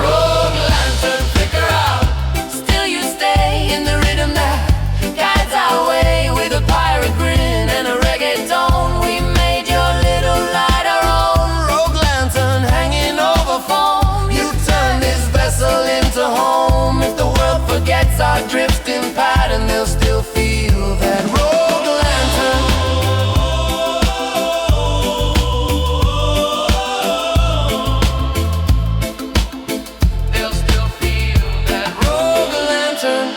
rogue lantern, flicker out. Still you stay in the rhythm that guides our way. With a pirate grin and a reggae tone, we made your little light our own. Rogue lantern hanging over foam, you turn this vessel into home. If the world forgets our drifting pattern, they'll still feel that rogue lantern. They'll still feel that rogue lantern.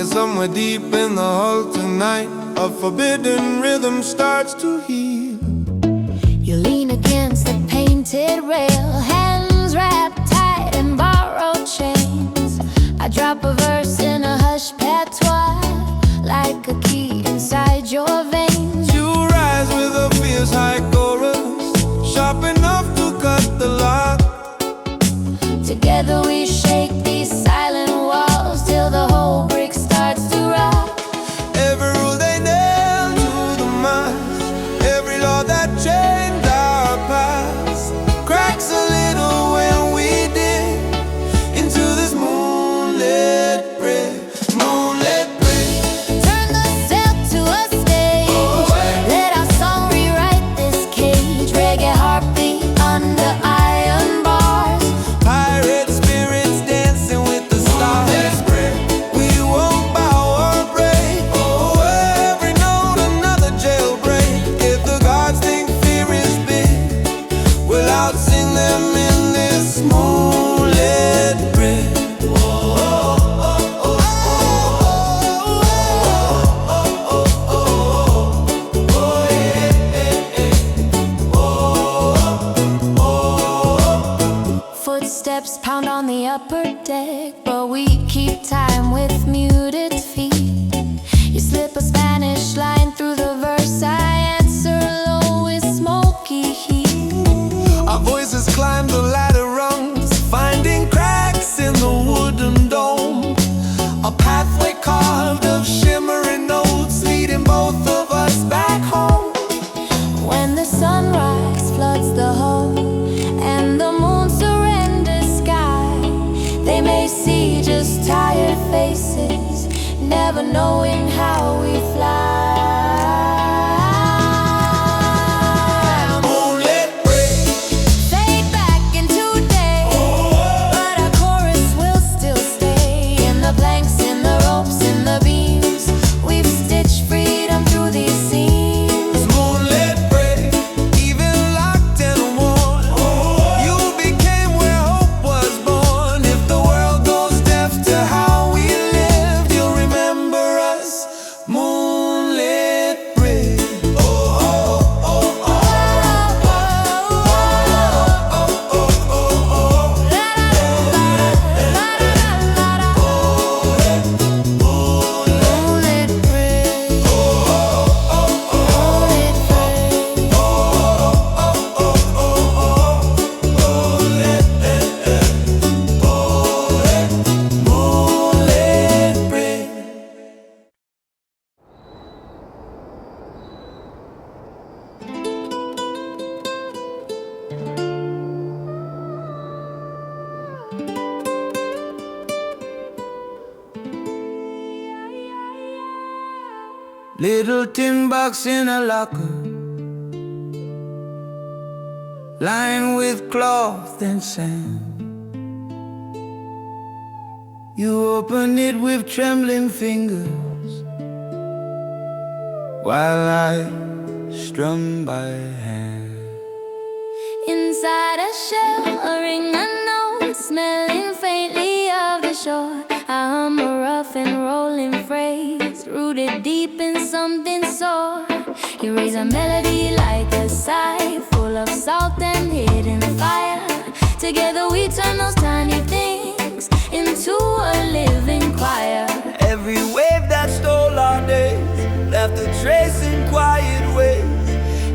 somewhere deep in the hull tonight, a forbidden rhythm starts to heal. You lean against the painted rail, hands wrapped tight in borrowed chains. I drop a verse in a hush patois, like a key inside your veins. You rise with a fierce high chorus, sharp enough to cut the lock. Together we shake these silent walls till the whole brick starts to rock. Every rule they nail to the mast, every law that changed our past, cracks a little when we dig into this moonlit bridge. Moonlit bridge. Turn the silk to a stage, let our song rewrite this cage. Reggae heartbeat under iron bars, Pirate spirits dancing with the stars. We won't bow or break. Oh, every note another jailbreak. If the gods think fear is big, we'll outsing them in this moonlit bridge. footsteps pound on the upper deck, but we keep time with muted feet. You slip a Spanish line through the verse, I answer low with smoky heat. Our voices climb the ladder rungs, finding cracks in the wooden dome. A pathway carved of shimmering notes, leading both of us back home. When the sunrise floods the hall and the moon surrenders sky, they may see just tired faces, never knowing how we fly. Moonlit bridge. Fade back into day, but our chorus will still stay. In the planks, in the ropes, in the beams, we've stitched freedom through these seams. Moonlit bridge. Even locked and worn, you became where hope was born. If the world goes deaf to how we lived, you'll remember us. Moonlit bridge. Moonlit bridge. Moonlit bridge. Little tin box in a locker, lined with cloth and sand. You open it with trembling fingers, while I strum by hand. Inside a shell, a ring unknown, smelling faintly of the shore. I hum a rough and rolling phrase, rooted deep in something sore. You raise a melody like a sigh, full of salt and hidden fire. Together we turn those tiny things into a living choir. Every wave that stole our days left a trace in quiet ways.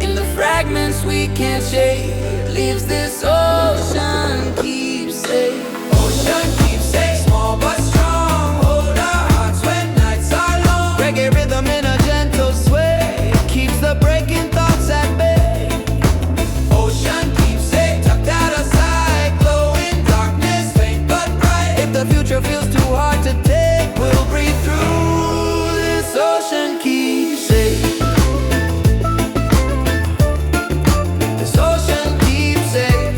In the fragments we can't shake, leaves this ocean keepsake. Ocean keepsake, small but strong. Hold our hearts when nights are long. Reggae rhythm in a gentle sway keeps the breaking thoughts at bay. Ocean keepsake, tucked out of sight, glowing darkness, faint but bright. If the future feels too hard to take, we'll breathe through this ocean keepsake. This ocean keepsake.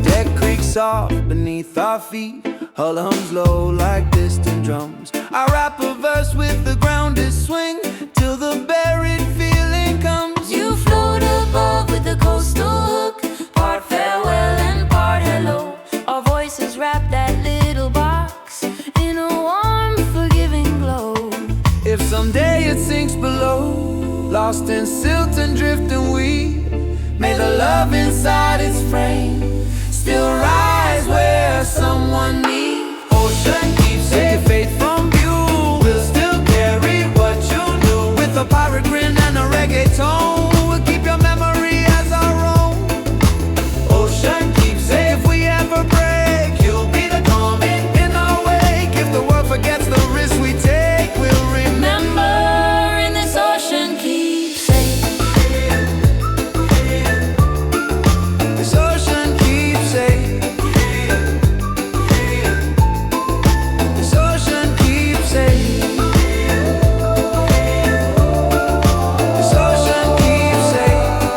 Deck creaks soft beneath our feet, hull hums low like distant drums. I rap a verse with the grounded swing till the buried feeling comes. You float above with the coastal hook, part farewell and part hello. Our voices rap that little sinks below, lost in silt and drift and weed. May the love inside its frame still rise where someone needs. Ocean keeps your faith from view, we'll still carry what you do. With a pirate grin and a reggae tone, we'll keep your memory as our own. Ocean keeps safe if we ever break, you'll be the calm in our wake. If the world forgets the risk we take, we'll remember in this ocean keep safe. This ocean keeps safe. This ocean keeps safe. This ocean keeps safe.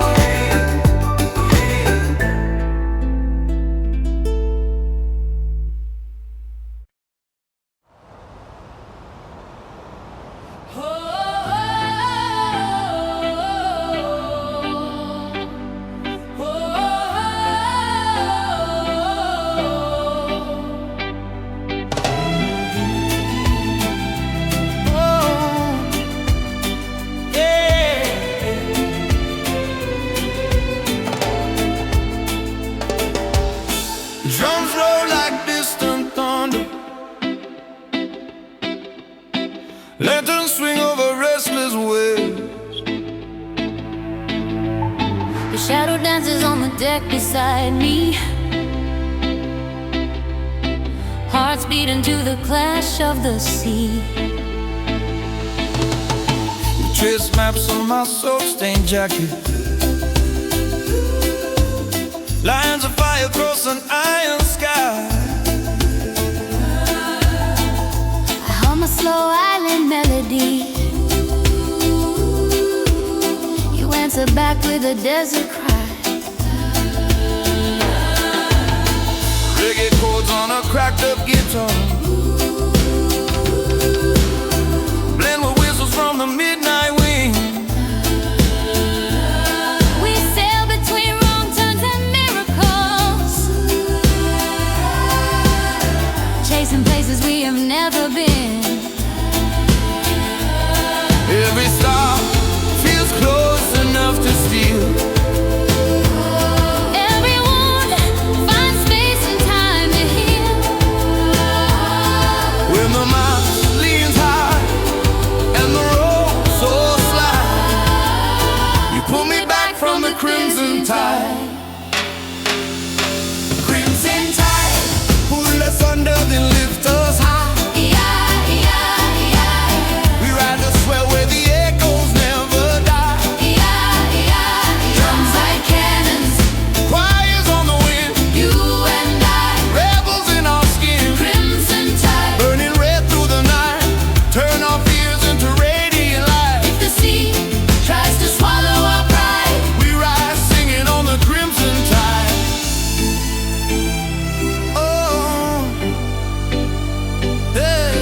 Drums roll like distant thunder, lanterns swing over restless waves. The shadow dances on the deck beside me, hearts beating to the clash of the sea. Trace maps on my soap-stained jacket, lines of fire across an iron sky. I hum a slow island melody, you answer back with a desert cry. Reggae chords on a cracked up guitar, blend with whistles from the midnight wind. We sail between wrong turns and miracles, chasing places we have never been. Every star feels close enough to steal. Everyone finds space and time to heal. When the mast leans high and the road so sly, you pull me back from the crimson tide. Crimson tide, pull us under then lift us high. We ride the swell where the echoes never die. Drums like cannons, Choirs on the wind, you and I. rebels in our skin, Crimson tide, burning red through the night. Turn our fears into radiant light. if the sea tries to swallow our pride, We rise singing on the crimson tide. Oh, yeah.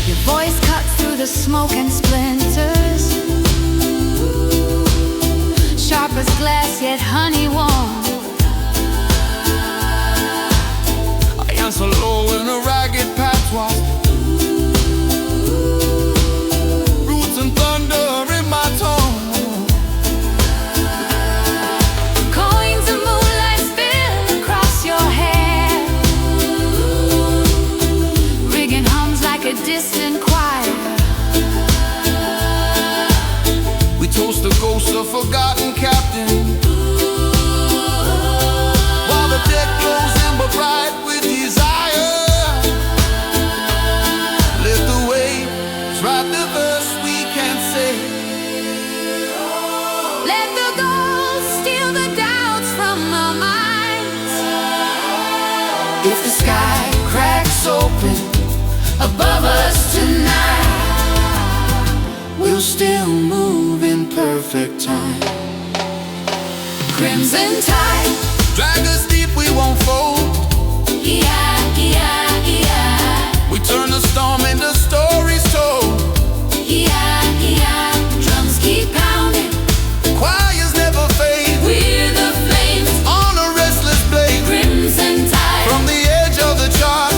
your voice cuts through the smoke and splinters, sharp as glass yet honey warm. I answer low in a ragged patois, roots and thunder in my tone. Coins of moonlight spill across your hair, rigging hums like a distant choir. We toast the ghosts of forgotten captain, while the deck glows amber bright with desire. Let the waves write the verse we can't say. Let the gold steal the doubts from our minds. If the sky cracks open above us tonight, we'll still move in perfect time. Crimson tide, Drag us deep, we won't fold. We turn the storm into stories told. drums keep pounding, Choirs never fade we're the flames. on a restless blade. Crimson tide, From the edge of the chart,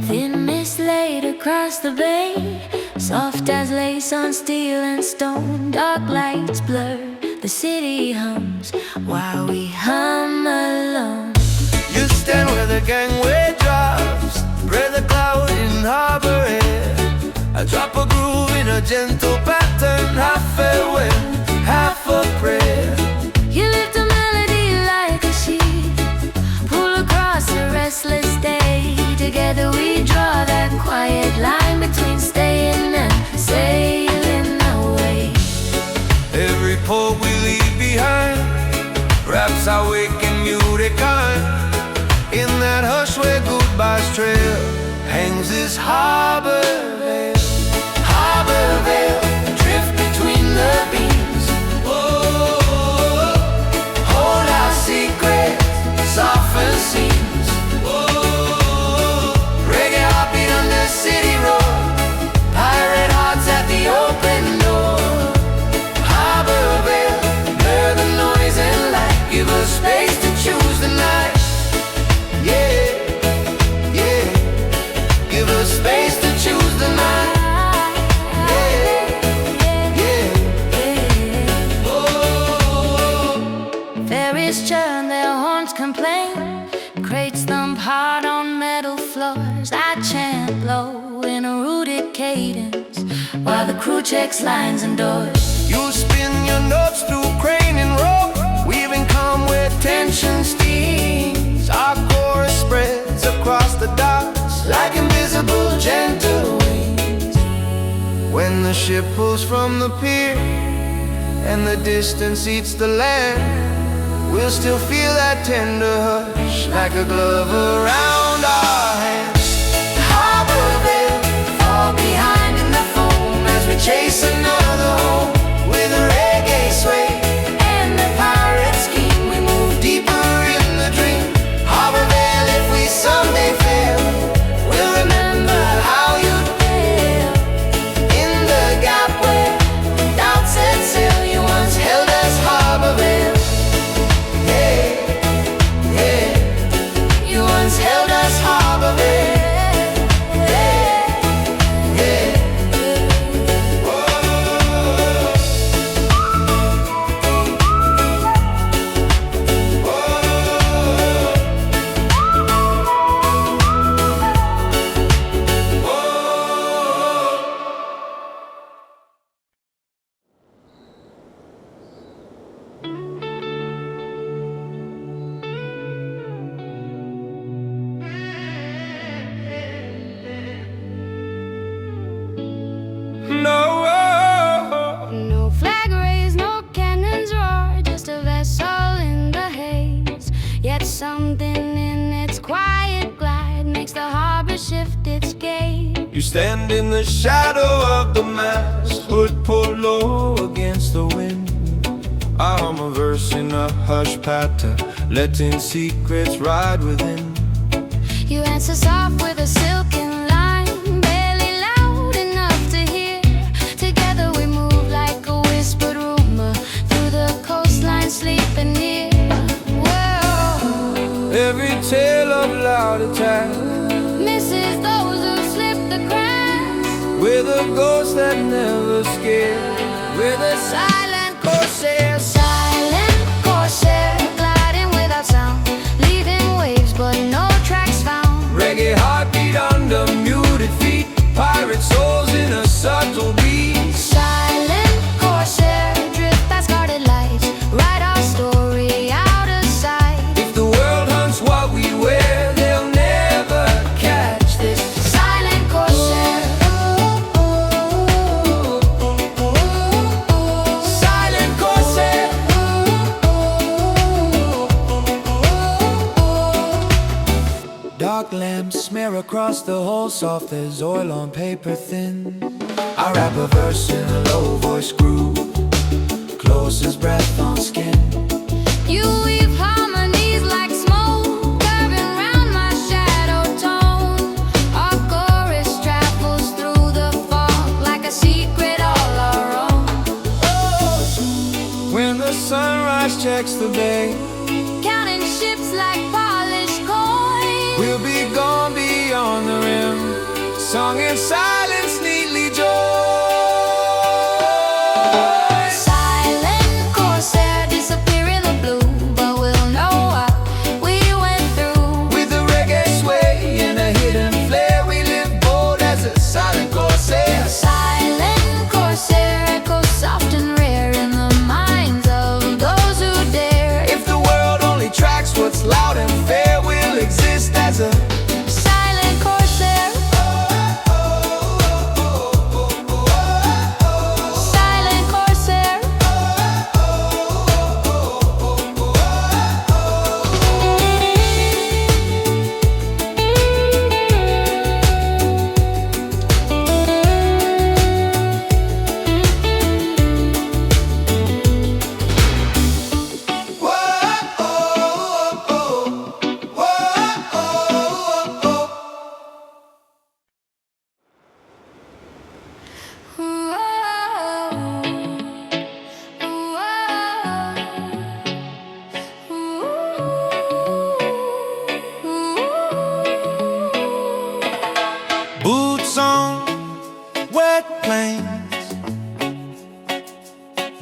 Thin mist laid across the bay, soft as lace on steel and stone. Dark lights blur, the city hums while we hum alone. You stand where the gangway drops, breathe a cloud in harbor air. I drop a groove in a gentle pattern, half farewell, half a prayer. You lift a melody like a sheet, pull across a restless day. Together we draw that quiet line between staying and sailing away. Every port we leave behind wraps our wake in muted kind. In that hush where goodbyes trail hangs this harbor veil. Harbor veil, drift between the beams. Whoa, hold our secrets, soften seams. Whoa, reggae heartbeat on the city road, pirate hearts at the open door. Harbor veil, blur the noise and light, give us space to choose the night. Yeah, yeah, give us space to choose the night. Ferries churn, their horns complain, crates thump hard on metal floors. I chant low in a rooted cadence while the crew checks lines and doors. You spin your notes through crane and rope, weaving calm where tension steams. Our chorus spreads across the docks like invisible gentle wings. When the ship pulls from the pier and the distance eats the land, we'll still feel that tender hush like a glove around our hands. Harbor veil, fall behind in the foam as we chase another home. With a reggae sway and the pirate scheme, we move deeper in the dream. Harbor veil, if we someday fail, we'll remember how you'd fail. In the gap where doubt set sail, you once held us, harbor veil. You once held us, harbor veil. No flag raised, no cannons roar, just a vessel in the haze. Yet something in its quiet glide makes the harbor shift its gaze. You stand in the shadow of the mast, hood pulled low against the wind. I hum a verse in a hush patter, letting secrets ride within. You answer soft with a silken line, barely loud enough to hear. Together we move like a whispered rumor through the coastline, sleeping near. Whoa. Every tale of loud attack, Misses those who slip the cracks. we're the ghosts that never scare. We're the silent corsairs. Silent corsair, gliding without sound, leaving waves but no tracks found. Reggae heartbeat under muted feet, pirate souls in a subtle beat. Silent corsair, drift past guarded lights, write our story out of sight. If the world hunts what we wear, they'll never catch this. Silent corsair, Silent corsair. It's the whole soft as oil on paper thin. I rap a verse in a low voice groove, close as breath on skin. You weave harmonies like smoke, curving round my shadow tone. Our chorus travels through the fog like a secret all our own. When the sunrise checks the bay, Counting ships like polished coins, we'll be gone beyond the rim, song in silence neatly joined. silent corsair disappear in the blue, but we'll know what we went through. With a reggae sway and a hidden flair, we live bold as a silent corsair. Silent corsair echoes soft and rare in the minds of those who dare. If the world only tracks what's loud and fair, we'll exist as a Silent corsair, silent corsair. boots on wet plains,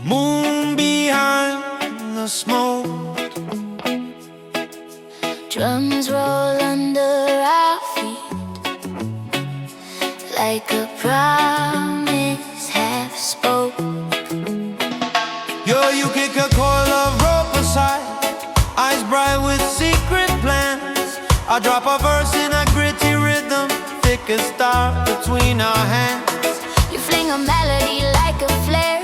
moon behind the smoke. Drums roll under our feet like a promise half spoke. Yo, you kick a coil of rope aside, eyes bright with secret plans. I drop a verse in a gritty rhythm, thick as star between our hands. You fling a melody like a flare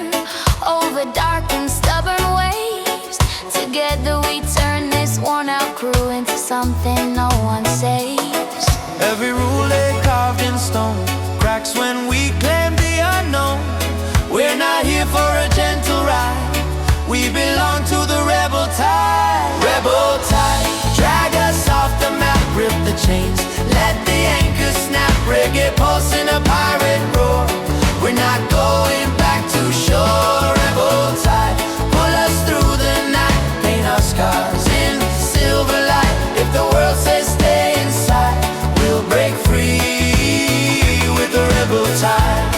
over dark and stubborn waves. Together we turn this worn-out crew into something no one saves. Every rule they carved in stone cracks when we claim the unknown. We're not here for a gentle ride, we belong to the rebel tide. Rebel tide, drag us off the map, rip the chains, let the anchor snap. Reggae pulse in a pirate roar, we're not going back to shore. Rebel tide, pull us through the night, paint our scars in silver light. If the world says stay inside, we'll break free with the rebel tide.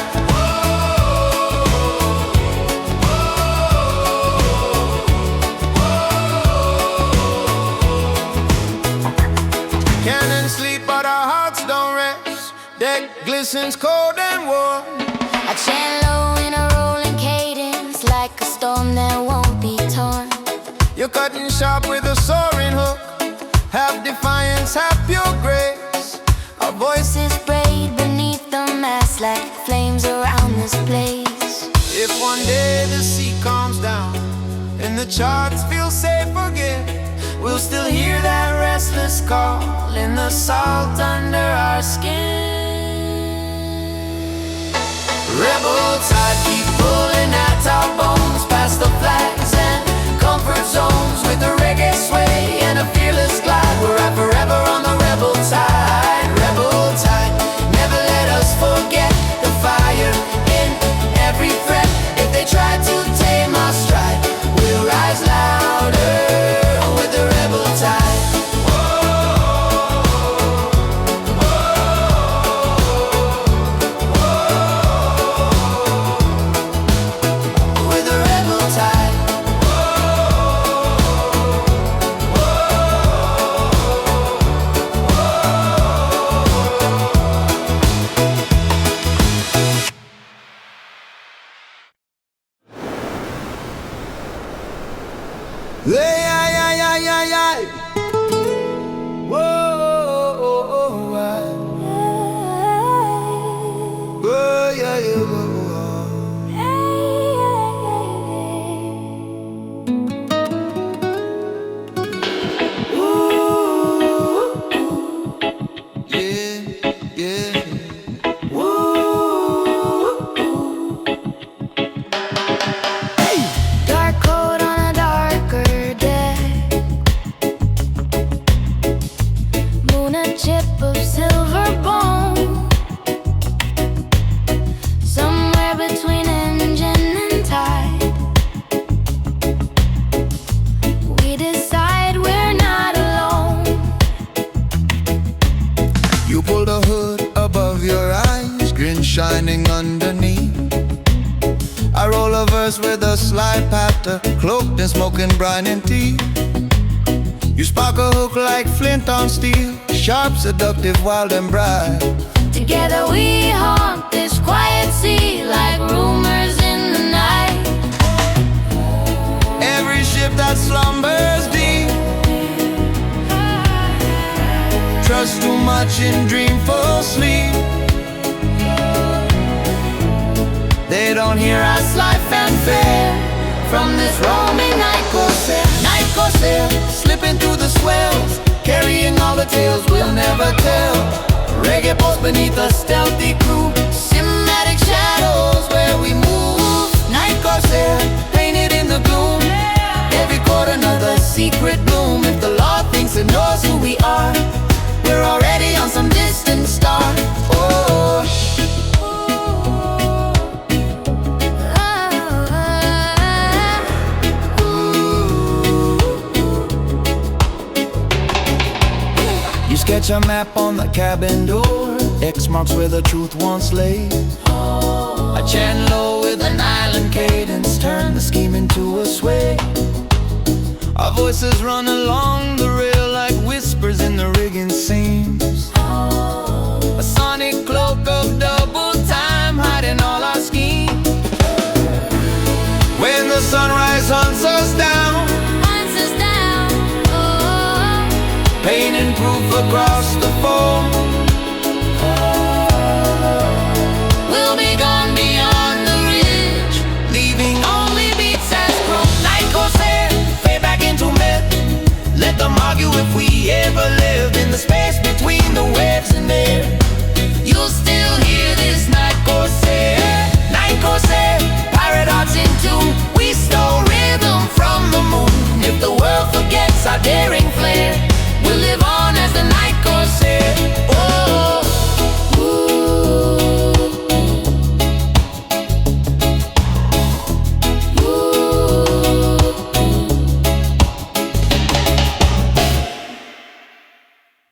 Can't sleep but our hearts don't rest, deck glistens cold and warm. I chant low in a rolling cadence like a storm that won't be torn. You're cutting sharp with a soaring hook, half defiance, half pure grace. Our voices braid beneath the mask like flames around this place. If one day the sea calms down and the charts feel safe again, we'll still hear that restless call in the salt under our skin. Rebel tide, keep pulling at our bones, past the flags and comfort zones. With a reggae sway and a fearless glide, we're at forever on the rebel tide. Rebel tide, never let us forget the fire in every threat. If they try to tame our stride, we'll rise louder with the rebel tide. With the rebel tide. hood above your eyes, grin shining underneath. I roll a verse with a slide patter, cloaked in smoking brine and tea. You spark a hook like flint on steel, sharp, seductive, wild and bright. Together we haunt this quiet sea like rumors in the night. Every ship that slumbers deep, trust too much in dreamful sleep. They don't hear us like fanfare from this roaming night corsair. Night corsair, slipping through the swells, carrying all the tales we'll never tell. Reggae pulse beneath a stealthy crew, cinematic shadows where we move. Night corsair, painted in the gloom, every chord another secret bloom. If the law thinks it knows who we are, we're already on some distant star. Oh, you sketch a map on the cabin door, X marks where the truth once lay. I chant low with an island cadence, turn the scheme into a sway. Our voices run along the rail like whispers in the rigging seam.